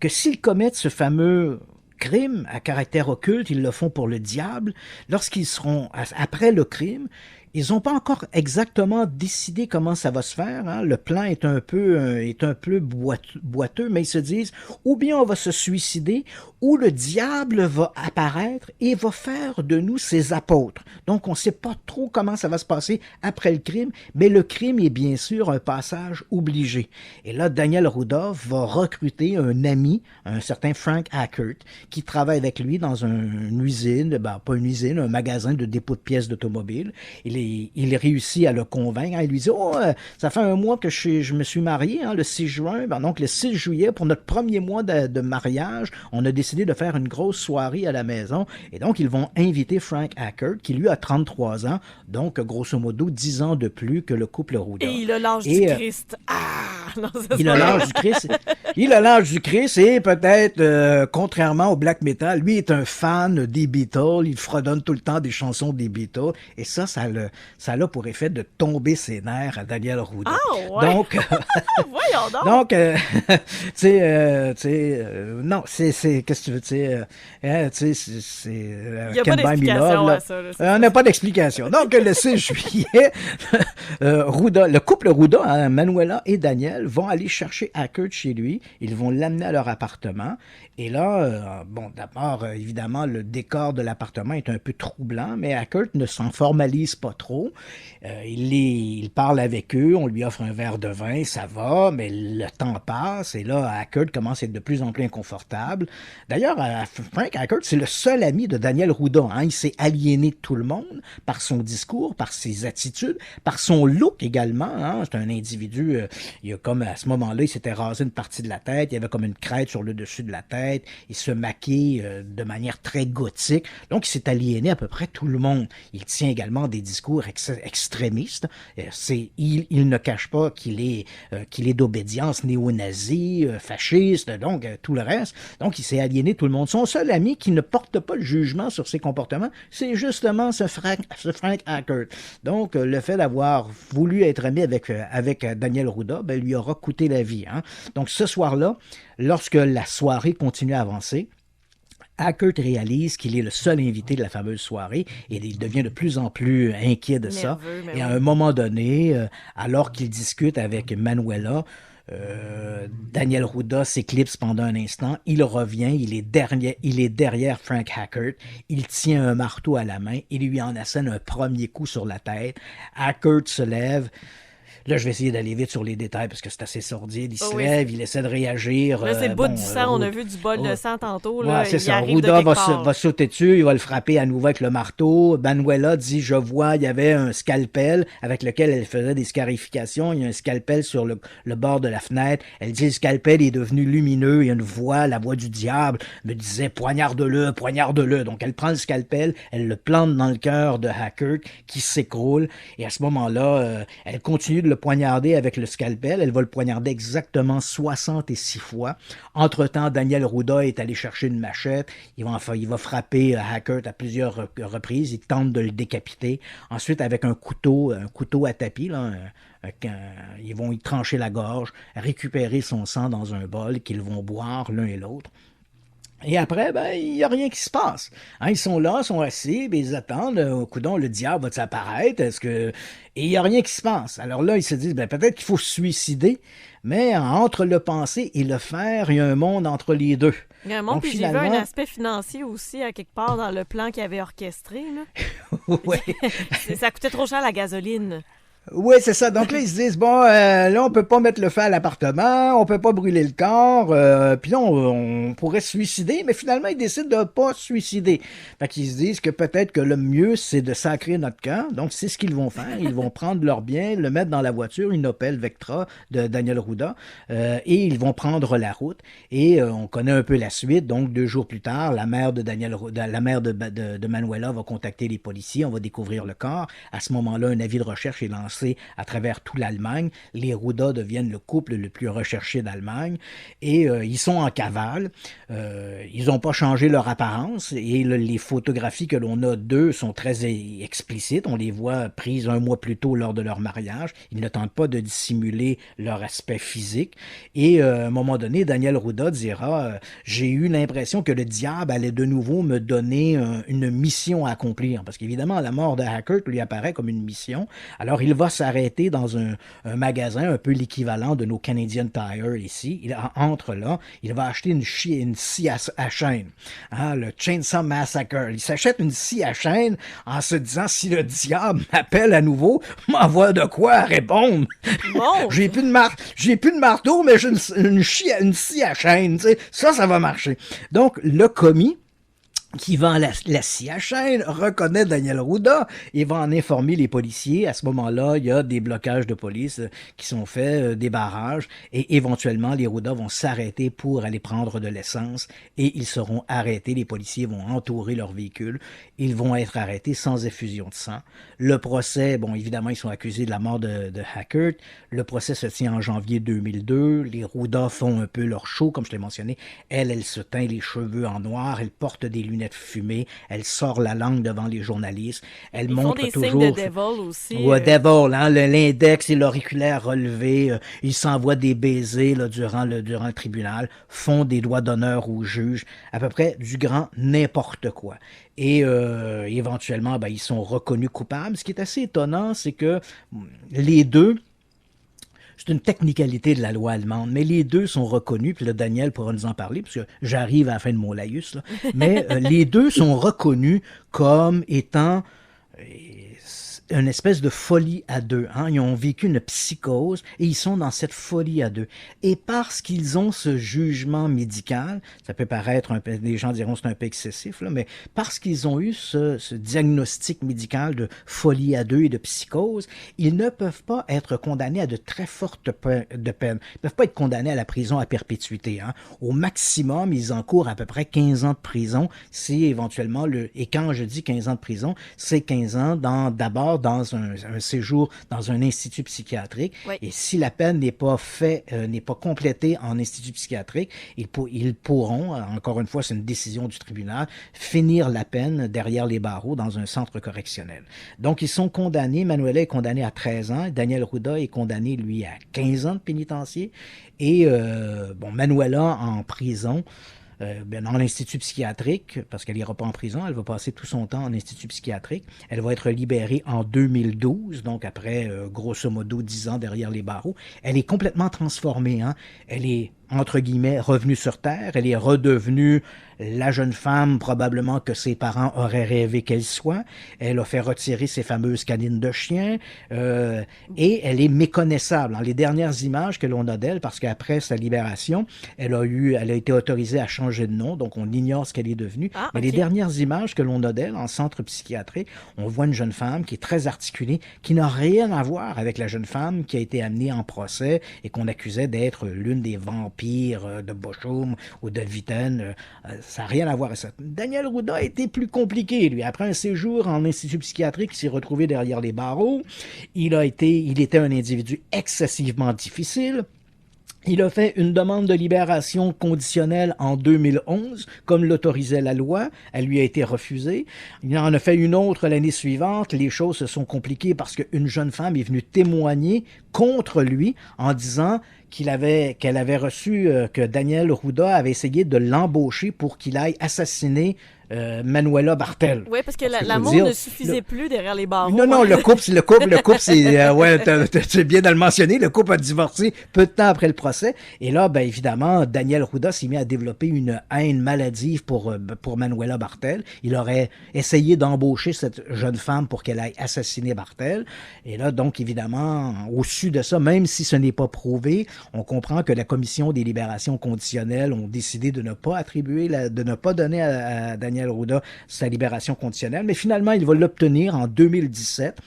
que s'ils commettent ce fameux crime à caractère occulte, ils le font pour le diable. Lorsqu'ils seront après le crime, ils n'ont pas encore exactement décidé comment ça va se faire. Hein. Le plan est un peu boiteux, mais ils se disent ou bien on va se suicider, ou le diable va apparaître et va faire de nous ses apôtres. Donc on ne sait pas trop comment ça va se passer après le crime, mais le crime est bien sûr un passage obligé. Et là, Daniel Rudolph va recruter un ami, un certain Frank Hackert, qui travaille avec lui dans une usine, pas une usine, un magasin de dépôt de pièces d'automobile. Il réussit à le convaincre. Il lui dit, ça fait un mois que je me suis marié, hein, le 6 juin. Donc le 6 juillet, pour notre premier mois de mariage, on a décidé de faire une grosse soirée à la maison. Et donc, ils vont inviter Frank Hackert, qui lui a 33 ans, donc grosso modo 10 ans de plus que le couple Rudolph. Et il a l'âge du Christ. Non, il a l'âge du Christ. Il a l'âge du Christ et peut-être, contrairement au black metal, lui est un fan des Beatles. Il fredonne tout le temps des chansons des Beatles. Et ça a pour effet de tomber ses nerfs à Daniel Rudolph. Ah, ouais. Donc, voyons donc. donc, non, qu'est-ce que tu veux, Il n'y a pas d'explication à ça. On n'a pas d'explication. Donc, le 6 juillet, le couple Ruda, hein, Manuela et Daniel, vont aller chercher Hackert chez lui. Ils vont l'amener à leur appartement. Et là, d'abord, évidemment, le décor de l'appartement est un peu troublant, mais Hackert ne s'en formalise pas trop. Il parle avec eux, on lui offre un verre de vin, ça va, mais le temps passe, et là, Hackert commence à être de plus en plus inconfortable. D'ailleurs, Frank Hackert, c'est le seul ami de Daniel Rudolph. Hein. Il s'est aliéné de tout le monde par son discours, par ses attitudes, par son look également. Hein. C'est un individu, il a comme à ce moment-là, il s'était rasé une partie de la tête, il y avait comme une crête sur le dessus de la tête, il se maquille de manière très gothique. Donc, il s'est aliéné à peu près tout le monde. Il tient également des discours extrémistes. Il ne cache pas qu'il est d'obédience néo-nazie, fasciste, donc tout le reste. Donc, il s'est aliéné tout le monde. Son seul ami qui ne porte pas le jugement sur ses comportements, c'est justement ce Frank Hackert. Donc, le fait d'avoir voulu être ami avec Daniel Rudolph, lui aura coûté la vie. Hein. Donc, ce soir-là, lorsque la soirée continue à avancer, Hackert réalise qu'il est le seul invité de la fameuse soirée et il devient de plus en plus inquiet de ça. Et à un moment donné, alors qu'il discute avec Manuela, Daniel Rudolph s'éclipse pendant un instant, il revient, il est derrière Frank Hackert, il tient un marteau à la main, il lui en assène un premier coup sur la tête. Hackert se lève. Là, je vais essayer d'aller vite sur les détails parce que c'est assez sordide. Il se lève, il essaie de réagir. Là, c'est le bout du sang. On a vu du bol de sang tantôt. Là, c'est ça. Ruda va sauter dessus, il va le frapper à nouveau avec le marteau. Manuela dit, je vois, il y avait un scalpel avec lequel elle faisait des scarifications. Il y a un scalpel sur le bord de la fenêtre. Elle dit, le scalpel est devenu lumineux. Il y a une voix, la voix du diable, me disait, poignarde-le, poignarde-le. Donc, elle prend le scalpel, elle le plante dans le cœur de Hackert qui s'écroule. Et à ce moment-là, elle continue de le poignarder avec le scalpel. Elle va le poignarder exactement 66 fois. Entre-temps, Daniel Rudolph est allé chercher une machette. Il va frapper Hackert à plusieurs reprises. Il tente de le décapiter. Ensuite, avec un couteau à tapis, là, ils vont y trancher la gorge, récupérer son sang dans un bol qu'ils vont boire l'un et l'autre. Et après, il n'y a rien qui se passe. Hein, ils sont là, sont assis, ils attendent. Coudon, le diable va-t-il apparaître? Et il n'y a rien qui se passe. Alors là, ils se disent, peut-être qu'il faut se suicider, mais entre le penser et le faire, il y a un monde entre les deux. Il y a un monde, puis finalement... j'ai vu un aspect financier aussi, à quelque part, dans le plan qu'il avait orchestré. Là. Oui. Ça coûtait trop cher la gasoline. Oui, c'est ça. Donc là, ils se disent, là, on peut pas mettre le feu à l'appartement, on peut pas brûler le corps, puis là, on pourrait se suicider, mais finalement, ils décident de pas se suicider. Fait qu'ils se disent que peut-être que le mieux, c'est de sacrer notre camp. Donc, c'est ce qu'ils vont faire. Ils vont prendre leur bien, le mettre dans la voiture, une Opel Vectra de Daniel Rudolph, et ils vont prendre la route. Et on connaît un peu la suite. Donc, 2 jours plus tard, la mère de Manuela va contacter les policiers. On va découvrir le corps. À ce moment-là, un avis de recherche est lancé dispersés à travers toute l'Allemagne. Les Ruda deviennent le couple le plus recherché d'Allemagne et ils sont en cavale. Ils n'ont pas changé leur apparence et les photographies que l'on a d'eux sont très explicites. On les voit prises un mois plus tôt lors de leur mariage. Ils ne tentent pas de dissimuler leur aspect physique. Et à un moment donné, Daniel Ruda dira j'ai eu l'impression que le diable allait de nouveau me donner une mission à accomplir. Parce qu'évidemment, la mort de Hackert lui apparaît comme une mission. Alors, il va s'arrêter dans un magasin un peu l'équivalent de nos Canadian Tire ici. Il entre là, il va acheter une scie à chaîne. Hein, le Chainsaw Massacre. Il s'achète une scie à chaîne en se disant si le diable m'appelle à nouveau, m'envoie de quoi répondre. Bon. J'ai plus de marteau, mais j'ai une scie à chaîne. Tu sais. Ça va marcher. Donc, le commis qui vend la scie à chaîne, reconnaît Daniel Ruda et va en informer les policiers. À ce moment-là, il y a des blocages de police qui sont faits, des barrages, et éventuellement, les Ruda vont s'arrêter pour aller prendre de l'essence et ils seront arrêtés. Les policiers vont entourer leur véhicule. Ils vont être arrêtés sans effusion de sang. Le procès, bon, évidemment, ils sont accusés de la mort de Hackert. Le procès se tient en janvier 2002. Les Ruda font un peu leur show, comme je l'ai mentionné. Elle se teint les cheveux en noir. Elle porte des lunettes fumées. Elle sort la langue devant les journalistes. Elle montre toujours... Ils font des signes de devil aussi. Ouais, devil, hein, l'index et l'auriculaire relevé. Ils s'envoient des baisers là, durant le tribunal. Font des doigts d'honneur aux juges. À peu près du grand n'importe quoi. Et éventuellement, ils sont reconnus coupables. Ce qui est assez étonnant, c'est que les deux, c'est une technicalité de la loi allemande, mais les deux sont reconnus, puis là, Daniel pourra nous en parler, parce que j'arrive à la fin de mon laïus, là, mais les deux sont reconnus comme étant une espèce de folie à deux. Hein? Ils ont vécu une psychose et ils sont dans cette folie à deux. Et parce qu'ils ont ce jugement médical, ça peut paraître un peu, les gens diront c'est un peu excessif, là, mais parce qu'ils ont eu ce diagnostic médical de folie à deux et de psychose, ils ne peuvent pas être condamnés à de très fortes peines. Ils ne peuvent pas être condamnés à la prison à perpétuité. Hein? Au maximum, ils encourent à peu près 15 ans de prison. C'est éventuellement et quand je dis 15 ans de prison, c'est 15 ans d'abord dans un séjour dans un institut psychiatrique. Oui. Et si la peine n'est pas complétée en institut psychiatrique, ils pourront, encore une fois, c'est une décision du tribunal, finir la peine derrière les barreaux dans un centre correctionnel. Donc, ils sont condamnés. Manuela est condamné à 13 ans. Daniel Ruda est condamné, lui, à 15 ans de pénitencier. Et, Manuela en prison, dans l'institut psychiatrique, parce qu'elle n'ira pas en prison, elle va passer tout son temps en institut psychiatrique. Elle va être libérée en 2012, donc après, grosso modo, 10 ans derrière les barreaux. Elle est complètement transformée. Hein? Elle est, entre guillemets, revenue sur Terre. Elle est redevenue la jeune femme, probablement que ses parents auraient rêvé qu'elle soit. Elle a fait retirer ses fameuses canines de chien. Et elle est méconnaissable. Dans les dernières images que l'on a d'elle, parce qu'après sa libération, elle a été autorisée à changer de nom, donc on ignore ce qu'elle est devenue. Mais les dernières images que l'on a d'elle en centre psychiatrique, on voit une jeune femme qui est très articulée, qui n'a rien à voir avec la jeune femme qui a été amenée en procès et qu'on accusait d'être l'une des vampires de Bochum ou de Witten. Ça n'a rien à voir avec ça. Daniel Ruda a été plus compliqué, lui. Après un séjour en institut psychiatrique, il s'est retrouvé derrière les barreaux. Il était un individu excessivement difficile. Il a fait une demande de libération conditionnelle en 2011, comme l'autorisait la loi. Elle lui a été refusée. Il en a fait une autre l'année suivante. Les choses se sont compliquées parce qu'une jeune femme est venue témoigner contre lui en disant qu'elle avait reçu, que Daniel Ruda avait essayé de l'embaucher pour qu'il aille assassiner Manuela Bartel. Oui, parce que l'amour ne suffisait plus derrière les barreaux. Non, le couple, c'est bien de le mentionner, le couple a divorcé peu de temps après le procès. Et là, évidemment, Daniel Ruda s'est mis à développer une haine maladive pour Manuela Bartel. Il aurait essayé d'embaucher cette jeune femme pour qu'elle aille assassiner Bartel. Et là, donc, évidemment, au-dessus de ça, même si ce n'est pas prouvé, on comprend que la commission des libérations conditionnelles ont décidé de ne pas donner à Daniel Ruda sa libération conditionnelle, mais finalement, il va l'obtenir en 2017.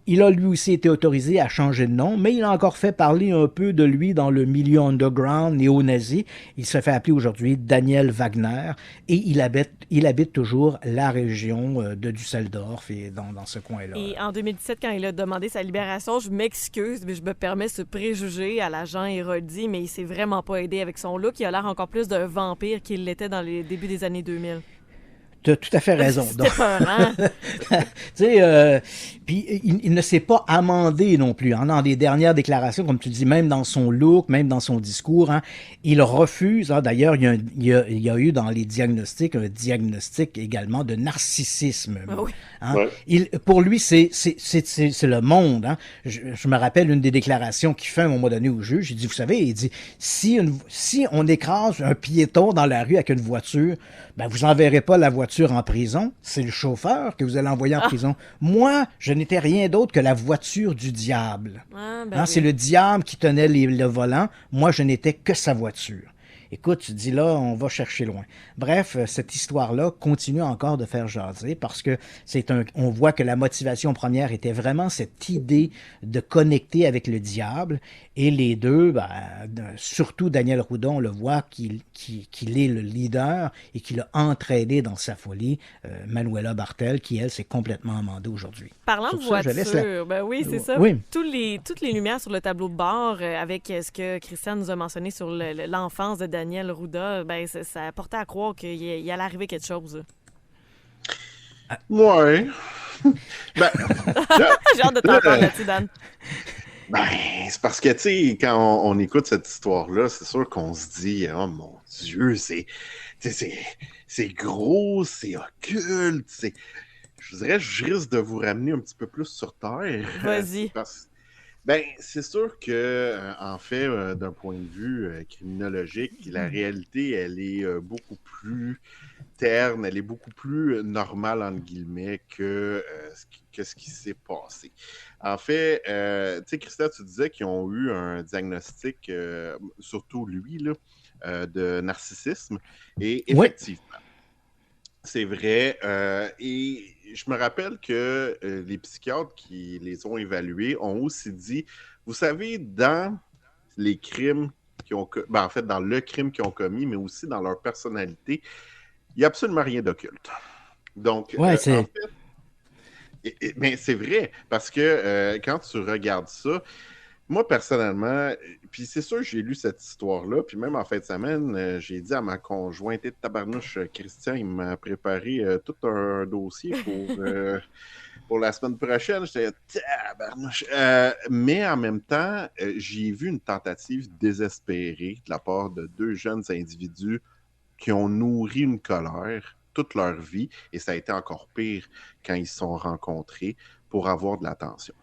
Il a lui aussi été autorisé à changer de nom, mais il a encore fait parler un peu de lui dans le milieu underground néo-nazi. Il se fait appeler aujourd'hui Daniel Wagner et il habite toujours la région de Düsseldorf et dans ce coin-là. Et en 2017, quand il a demandé sa libération, je m'excuse, mais je me permets ce préjugé à l'agent Héroldi, mais il s'est vraiment pas aidé avec son look. Il a l'air encore plus d'un vampire qu'il l'était dans les débuts des années 2000. Tu as tout à fait raison. C'était peurant. Tu sais, puis il ne s'est pas amendé non plus. Hein, dans les dernières déclarations, comme tu dis, même dans son look, même dans son discours, hein, il refuse. Hein, d'ailleurs, il y a eu dans les diagnostics un diagnostic également de narcissisme. Ah oui. Hein. Ouais. Pour lui, c'est le monde. Hein. Je me rappelle une des déclarations qu'il fait à un moment donné au juge. Il dit, vous savez, il dit, si on écrase un piéton dans la rue avec une voiture, ben vous enverrez pas la voiture en prison. C'est le chauffeur que vous allez envoyer en prison. Moi, je n'étais rien d'autre que la voiture du diable. Ah, Hein, c'est le diable qui tenait le volant. Moi, je n'étais que sa voiture. Écoute, tu dis là, on va chercher loin. Bref, cette histoire-là continue encore de faire jaser parce que on voit que la motivation première était vraiment cette idée de connecter avec le diable. Et les deux, surtout Daniel Roudon, on le voit qu'il est le leader et qu'il a entraîné dans sa folie Manuela Bartel, qui, elle, s'est complètement amendée aujourd'hui. Parlant de voiture, ben oui, c'est ça. Oui. Toutes les lumières sur le tableau de bord, avec ce que Christian nous a mentionné sur l'enfance de Daniel Rouda, ben ça portait à croire qu'il allait arriver quelque chose. Ouais. Ben, j'ai hâte de t'entendre là-dessus, Dan. Ben, c'est parce que, tu sais, quand on écoute cette histoire-là, c'est sûr qu'on se dit, oh mon Dieu, c'est gros, c'est occulte, je dirais, je risque de vous ramener un petit peu plus sur terre. Vas-y. Ben, c'est sûr que, en fait, d'un point de vue criminologique, la réalité, elle est beaucoup plus terne, elle est beaucoup plus normale, entre guillemets, que ce qui s'est passé. En fait, tu sais, Christian, tu disais qu'ils ont eu un diagnostic, surtout lui, là, de narcissisme. Et effectivement, c'est vrai. Et je me rappelle que les psychiatres qui les ont évalués ont aussi dit, vous savez, dans les crimes qu'ils ont en fait, dans le crime qu'ils ont commis, mais aussi dans leur personnalité, il n'y a absolument rien d'occulte. Donc, en fait, mais c'est vrai, parce que quand tu regardes ça, moi, personnellement, puis c'est sûr, j'ai lu cette histoire-là, puis même en fin de semaine, j'ai dit à ma conjointe de tabarnouche, Christian, il m'a préparé tout un dossier pour la semaine prochaine. J'étais tabarnouche. Mais en même temps, j'ai vu une tentative désespérée de la part de deux jeunes individus qui ont nourri une colère toute leur vie, et ça a été encore pire quand ils se sont rencontrés pour avoir de l'attention.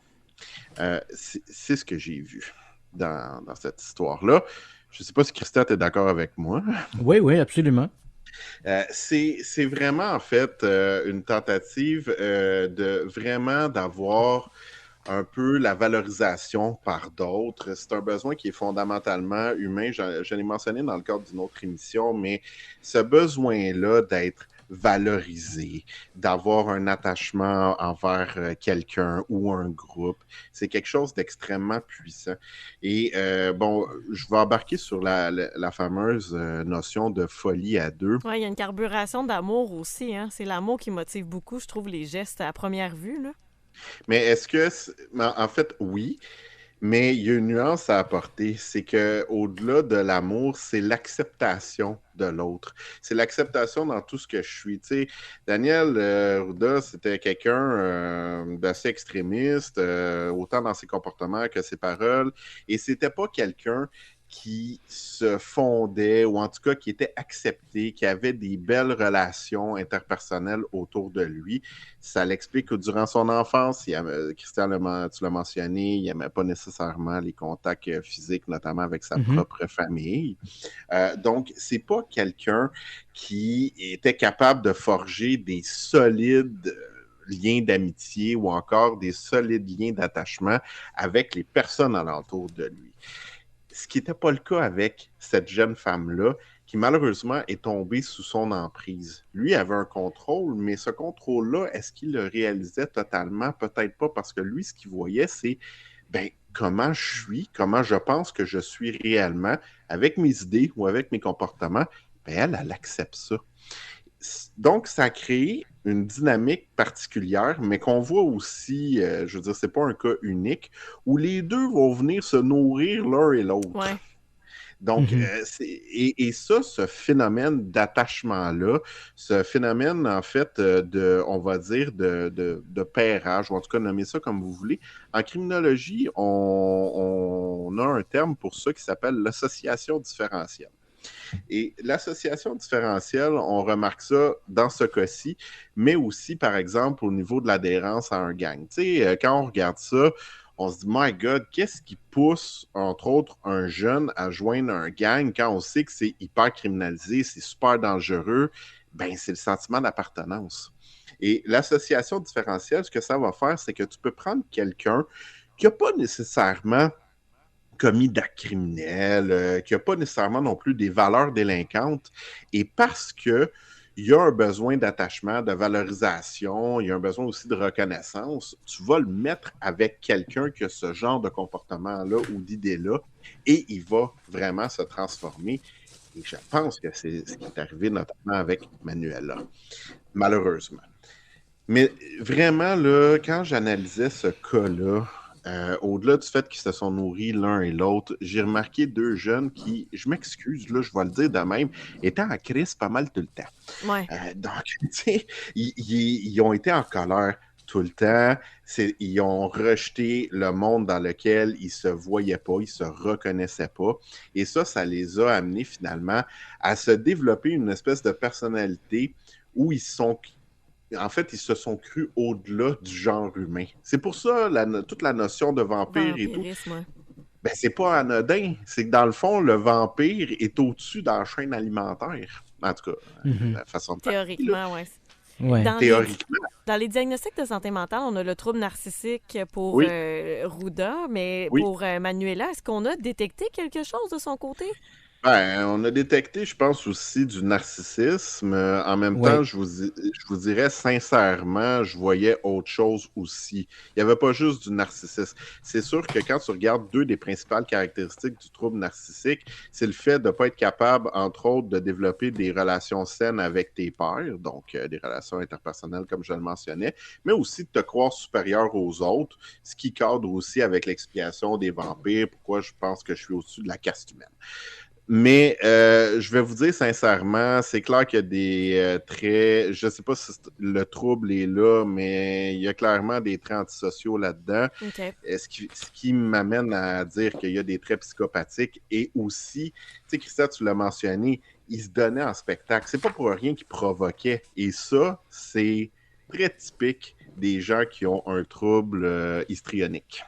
C'est ce que j'ai vu dans cette histoire-là. Je ne sais pas si Christian est d'accord avec moi. Oui, absolument. C'est vraiment, en fait, une tentative d'avoir un peu la valorisation par d'autres. C'est un besoin qui est fondamentalement humain. Je l'ai mentionné dans le cadre d'une autre émission, mais ce besoin-là d'être valorisé, d'avoir un attachement envers quelqu'un ou un groupe, c'est quelque chose d'extrêmement puissant. Et bon, je vais embarquer sur la fameuse notion de folie à deux. Oui, il y a une carburation d'amour aussi. Hein? C'est l'amour qui motive beaucoup, je trouve, les gestes à première vue, là. Mais est-ce que... En fait, oui. Mais il y a une nuance à apporter, c'est qu'au-delà de l'amour, c'est l'acceptation de l'autre. C'est l'acceptation dans tout ce que je suis. Tu sais, Daniel Rouda, c'était quelqu'un d'assez extrémiste, autant dans ses comportements que ses paroles. Et c'était pas quelqu'un qui se fondait, ou en tout cas qui était accepté, qui avait des belles relations interpersonnelles autour de lui. Ça l'explique que durant son enfance, Christian, tu l'as mentionné, il n'aimait pas nécessairement les contacts physiques, notamment avec sa propre famille. Donc, c'est pas quelqu'un qui était capable de forger des solides liens d'amitié ou encore des solides liens d'attachement avec les personnes alentour de lui. Ce qui n'était pas le cas avec cette jeune femme-là, qui malheureusement est tombée sous son emprise. Lui avait un contrôle, mais ce contrôle-là, est-ce qu'il le réalisait totalement? Peut-être pas, parce que lui, ce qu'il voyait, c'est comment je suis, comment je pense que je suis réellement, avec mes idées ou avec mes comportements. Elle accepte ça. Donc, ça a créé une dynamique particulière, mais qu'on voit aussi, je veux dire, c'est pas un cas unique, où les deux vont venir se nourrir l'un et l'autre. Ouais. Donc, et ça, ce phénomène d'attachement-là, ce phénomène, en fait, on va dire, de pairage, ou en tout cas, nommez ça comme vous voulez. En criminologie, on a un terme pour ça qui s'appelle l'association différentielle. Et l'association différentielle, on remarque ça dans ce cas-ci, mais aussi, par exemple, au niveau de l'adhérence à un gang. Tu sais, quand on regarde ça, on se dit, my God, qu'est-ce qui pousse, entre autres, un jeune à joindre un gang quand on sait que c'est hyper criminalisé, c'est super dangereux? C'est le sentiment d'appartenance. Et l'association différentielle, ce que ça va faire, c'est que tu peux prendre quelqu'un qui n'a pas nécessairement commis d'actes criminels, qui n'a pas nécessairement non plus des valeurs délinquantes, et parce que il y a un besoin d'attachement, de valorisation, il y a un besoin aussi de reconnaissance, tu vas le mettre avec quelqu'un qui a ce genre de comportement-là ou d'idée-là, et il va vraiment se transformer. Et je pense que c'est ce qui est arrivé notamment avec Manuela, malheureusement. Mais vraiment, là, quand j'analysais ce cas-là, au-delà du fait qu'ils se sont nourris l'un et l'autre, j'ai remarqué deux jeunes qui, je m'excuse, là, je vais le dire de même, étaient en crise pas mal tout le temps. Ouais. Donc, tu sais, ils ont été en colère tout le temps. Ils ont rejeté le monde dans lequel ils se voyaient pas, ils se reconnaissaient pas. Et ça les a amenés finalement à se développer une espèce de personnalité où ils se sont crus au-delà du genre humain. C'est pour ça, toute la notion de vampire et tout, c'est pas anodin. C'est que dans le fond, le vampire est au-dessus dans la chaîne alimentaire. En tout cas, la façon de théoriquement, oui. Ouais. Théoriquement. Dans les diagnostics de santé mentale, on a le trouble narcissique pour Ruda, mais pour Manuela, est-ce qu'on a détecté quelque chose de son côté? On a détecté, je pense, aussi du narcissisme. En même temps, je vous dirais sincèrement, je voyais autre chose aussi. Il n'y avait pas juste du narcissisme. C'est sûr que quand tu regardes deux des principales caractéristiques du trouble narcissique, c'est le fait de ne pas être capable, entre autres, de développer des relations saines avec tes pairs, donc des relations interpersonnelles, comme je le mentionnais, mais aussi de te croire supérieur aux autres, ce qui cadre aussi avec l'explication des vampires, pourquoi je pense que je suis au-dessus de la caste humaine. Mais je vais vous dire sincèrement, c'est clair qu'il y a des traits, je ne sais pas si le trouble est là, mais il y a clairement des traits antisociaux là-dedans. Okay. Ce qui m'amène à dire qu'il y a des traits psychopathiques et aussi, tu sais, Christian, tu l'as mentionné, il se donnait en spectacle. C'est pas pour rien qu'il provoquait. Et ça, c'est très typique des gens qui ont un trouble histrionique.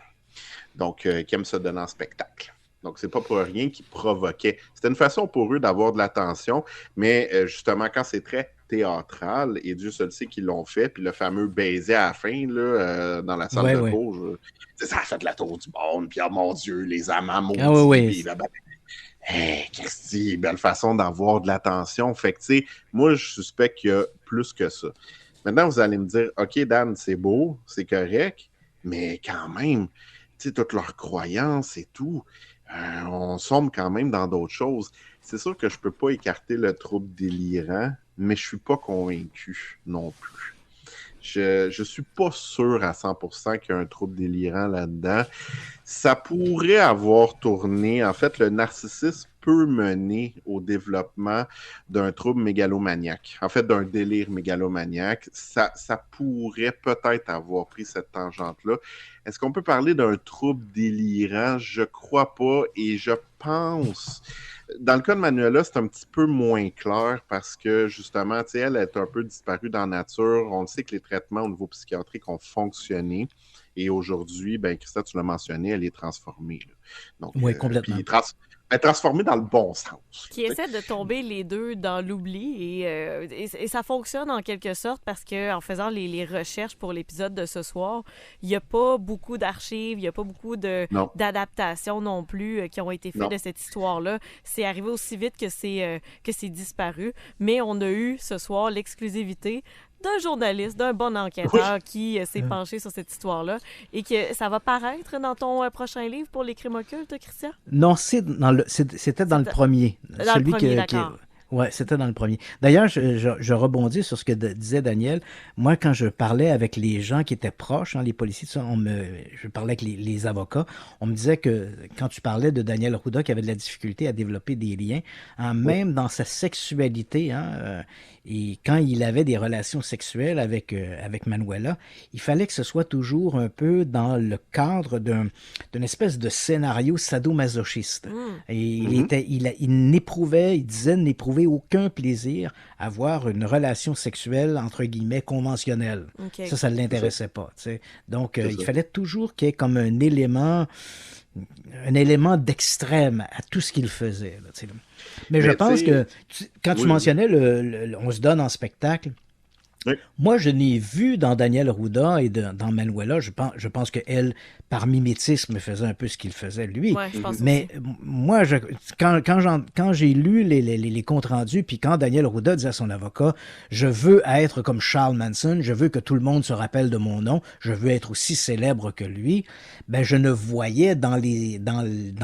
Donc, qui aiment se donner en spectacle. Donc, c'est pas pour rien qu'ils provoquaient. C'était une façon pour eux d'avoir de l'attention, mais justement, quand c'est très théâtral, et Dieu seul sait qu'ils l'ont fait, puis le fameux baiser à la fin, là, dans la salle de cours, ça a fait la tour du monde, puis oh mon Dieu, les amants maudits, Christy, belle façon d'avoir de l'attention. Fait que, tu sais, moi, je suspecte qu'il y a plus que ça. Maintenant, vous allez me dire, OK, Dan, c'est beau, c'est correct, mais quand même, tu sais, toutes leurs croyances et tout, on sombre quand même dans d'autres choses. C'est sûr que je peux pas écarter le trouble délirant, mais je suis pas convaincu non plus. Je suis pas sûr à 100% qu'il y a un trouble délirant là-dedans. Ça pourrait avoir tourné. En fait, le narcissisme peut mener au développement d'un trouble mégalomaniaque. En fait, d'un délire mégalomaniaque. Ça pourrait peut-être avoir pris cette tangente-là. Est-ce qu'on peut parler d'un trouble délirant? Je crois pas et je pense... Dans le cas de Manuela, c'est un petit peu moins clair parce que, justement, tu sais, elle est un peu disparue dans la nature. On sait que les traitements au niveau psychiatrique ont fonctionné. Et aujourd'hui, Christa, tu l'as mentionné, elle est transformée. Là. Donc, oui, complètement. transformé dans le bon sens. Qui essaie de tomber les deux dans l'oubli et ça fonctionne en quelque sorte parce que en faisant les recherches pour l'épisode de ce soir, il n'y a pas beaucoup d'archives, il n'y a pas beaucoup d'adaptations non plus qui ont été faites de cette histoire-là. C'est arrivé aussi vite que c'est disparu, mais on a eu ce soir l'exclusivité d'un journaliste, d'un bon enquêteur qui s'est penché sur cette histoire-là et que ça va paraître dans ton prochain livre pour les crimes occultes, Christian? Non, c'était dans le premier. Dans le premier, d'accord. Oui, c'était dans le premier. D'ailleurs, je rebondis sur ce que disait Daniel. Moi, quand je parlais avec les gens qui étaient proches, les policiers, tout ça, je parlais avec les avocats, on me disait que quand tu parlais de Daniel Ruda qui avait de la difficulté à développer des liens, même dans sa sexualité, et quand il avait des relations sexuelles avec Manuela, il fallait que ce soit toujours un peu dans le cadre d'une espèce de scénario sadomasochiste. Et il disait n'éprouver aucun plaisir à avoir une relation sexuelle, entre guillemets, conventionnelle. Okay. Ça ne l'intéressait pas. T'sais. Donc, il fallait toujours qu'il y ait comme un élément d'extrême à tout ce qu'il faisait. Là, mais je pense que quand tu mentionnais on se donne en spectacle, moi, je n'ai vu dans Daniel Ruda et dans Manuela, je pense qu'elle, par mimétisme, faisait un peu ce qu'il faisait lui. Ouais, je pense mais aussi. Moi, quand j'ai lu les comptes rendus, puis quand Daniel Ruda disait à son avocat, je veux être comme Charles Manson, je veux que tout le monde se rappelle de mon nom, je veux être aussi célèbre que lui, ben je ne voyais dans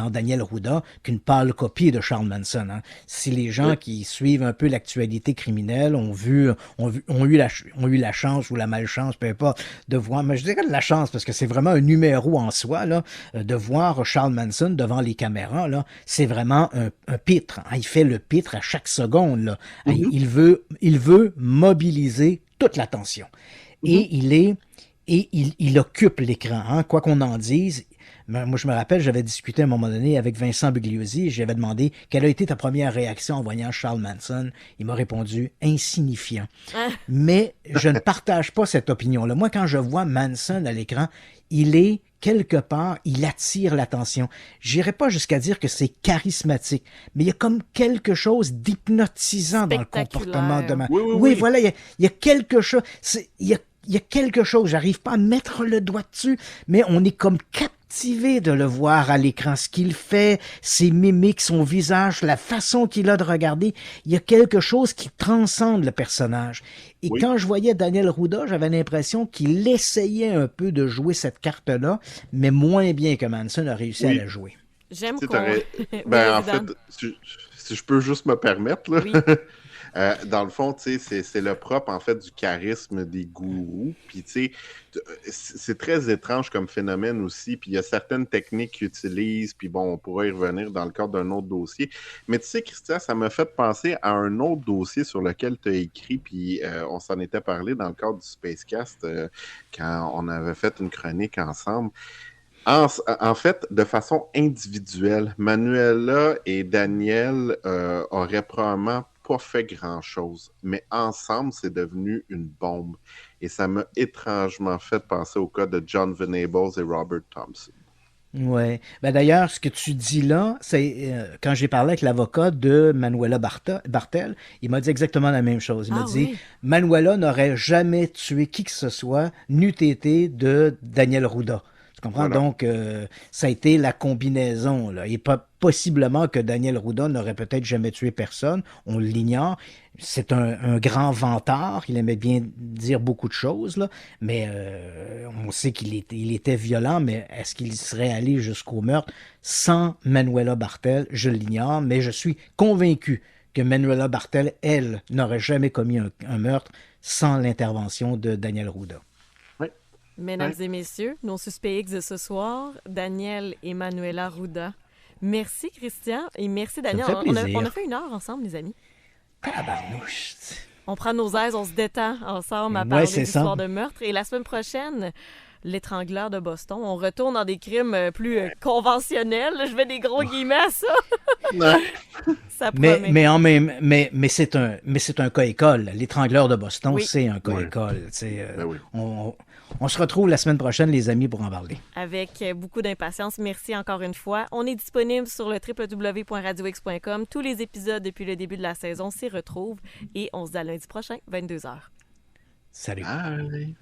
Daniel Ruda qu'une pâle copie de Charles Manson. Hein. Si les gens qui suivent un peu l'actualité criminelle ont eu la chance ou la malchance, peu importe, de voir, mais je dirais de la chance, parce que c'est vraiment un numéro en soi, là, de voir Charles Manson devant les caméras, là, c'est vraiment un pitre. Hein. Il fait le pitre à chaque seconde. Là. Mm-hmm. Il veut mobiliser toute l'attention. Mm-hmm. Et il occupe l'écran, hein, quoi qu'on en dise. Moi, je me rappelle, j'avais discuté à un moment donné avec Vincent Bugliosi et j'avais demandé quelle a été ta première réaction en voyant Charles Manson. Il m'a répondu « insignifiant ». Mais je ne partage pas cette opinion-là. Moi, quand je vois Manson à l'écran, quelque part, il attire l'attention. J'irai pas jusqu'à dire que c'est charismatique, mais il y a comme quelque chose d'hypnotisant dans le comportement de Manson. Oui, voilà, il y a quelque chose. Il y a quelque chose, j'arrive pas à mettre le doigt dessus, mais on est comme captivé de le voir à l'écran, ce qu'il fait, ses mimiques, son visage, la façon qu'il a de regarder, il y a quelque chose qui transcende le personnage. Et quand je voyais Daniel Ruda, j'avais l'impression qu'il essayait un peu de jouer cette carte-là, mais moins bien que Manson a réussi à la jouer. J'aime qu'on... en fait, si je peux juste me permettre, là... Oui. Dans le fond, tu sais, c'est le propre, en fait, du charisme des gourous. Puis, tu sais, c'est très étrange comme phénomène aussi. Puis, il y a certaines techniques qu'ils utilisent. Puis, bon, on pourra y revenir dans le cadre d'un autre dossier. Mais tu sais, Christian, ça m'a fait penser à un autre dossier sur lequel tu as écrit. Puis, on s'en était parlé dans le cadre du Spacecast quand on avait fait une chronique ensemble. En fait, de façon individuelle, Manuela et Daniel auraient probablement pas fait grand-chose, mais ensemble, c'est devenu une bombe. Et ça m'a étrangement fait penser au cas de John Venables et Robert Thompson. Oui. Ben d'ailleurs, ce que tu dis là, c'est quand j'ai parlé avec l'avocat de Manuela Bartel, il m'a dit exactement la même chose. Il m'a dit, Manuela n'aurait jamais tué qui que ce soit, n'eût été de Daniel Ruda. Tu comprends? Voilà. Donc, ça a été la combinaison. Là. Et possiblement que Daniel Ruda n'aurait peut-être jamais tué personne. On l'ignore. C'est un grand vantard. Il aimait bien dire beaucoup de choses. Là. Mais on sait qu'il était violent. Mais est-ce qu'il serait allé jusqu'au meurtre sans Manuela Bartel? Je l'ignore. Mais je suis convaincu que Manuela Bartel, elle, n'aurait jamais commis un meurtre sans l'intervention de Daniel Ruda. Mesdames et messieurs, nos suspects X de ce soir, Daniel et Manuela Ruda. Merci, Christian, et merci, Daniel. On a fait 1 heure ensemble, les amis. Tabarnouche. On prend nos aises, on se détend ensemble à parler d'histoire de meurtre. Et la semaine prochaine, l'étrangleur de Boston. On retourne dans des crimes plus conventionnels. Je mets des gros guillemets à ça. Ça promet. Mais c'est un cas école. L'étrangleur de Boston, c'est un cas école. On se retrouve la semaine prochaine, les amis, pour en parler. Avec beaucoup d'impatience. Merci encore une fois. On est disponible sur le www.radiox.com. Tous les épisodes depuis le début de la saison s'y retrouvent. Et on se dit à lundi prochain, 22h. Salut. Bye.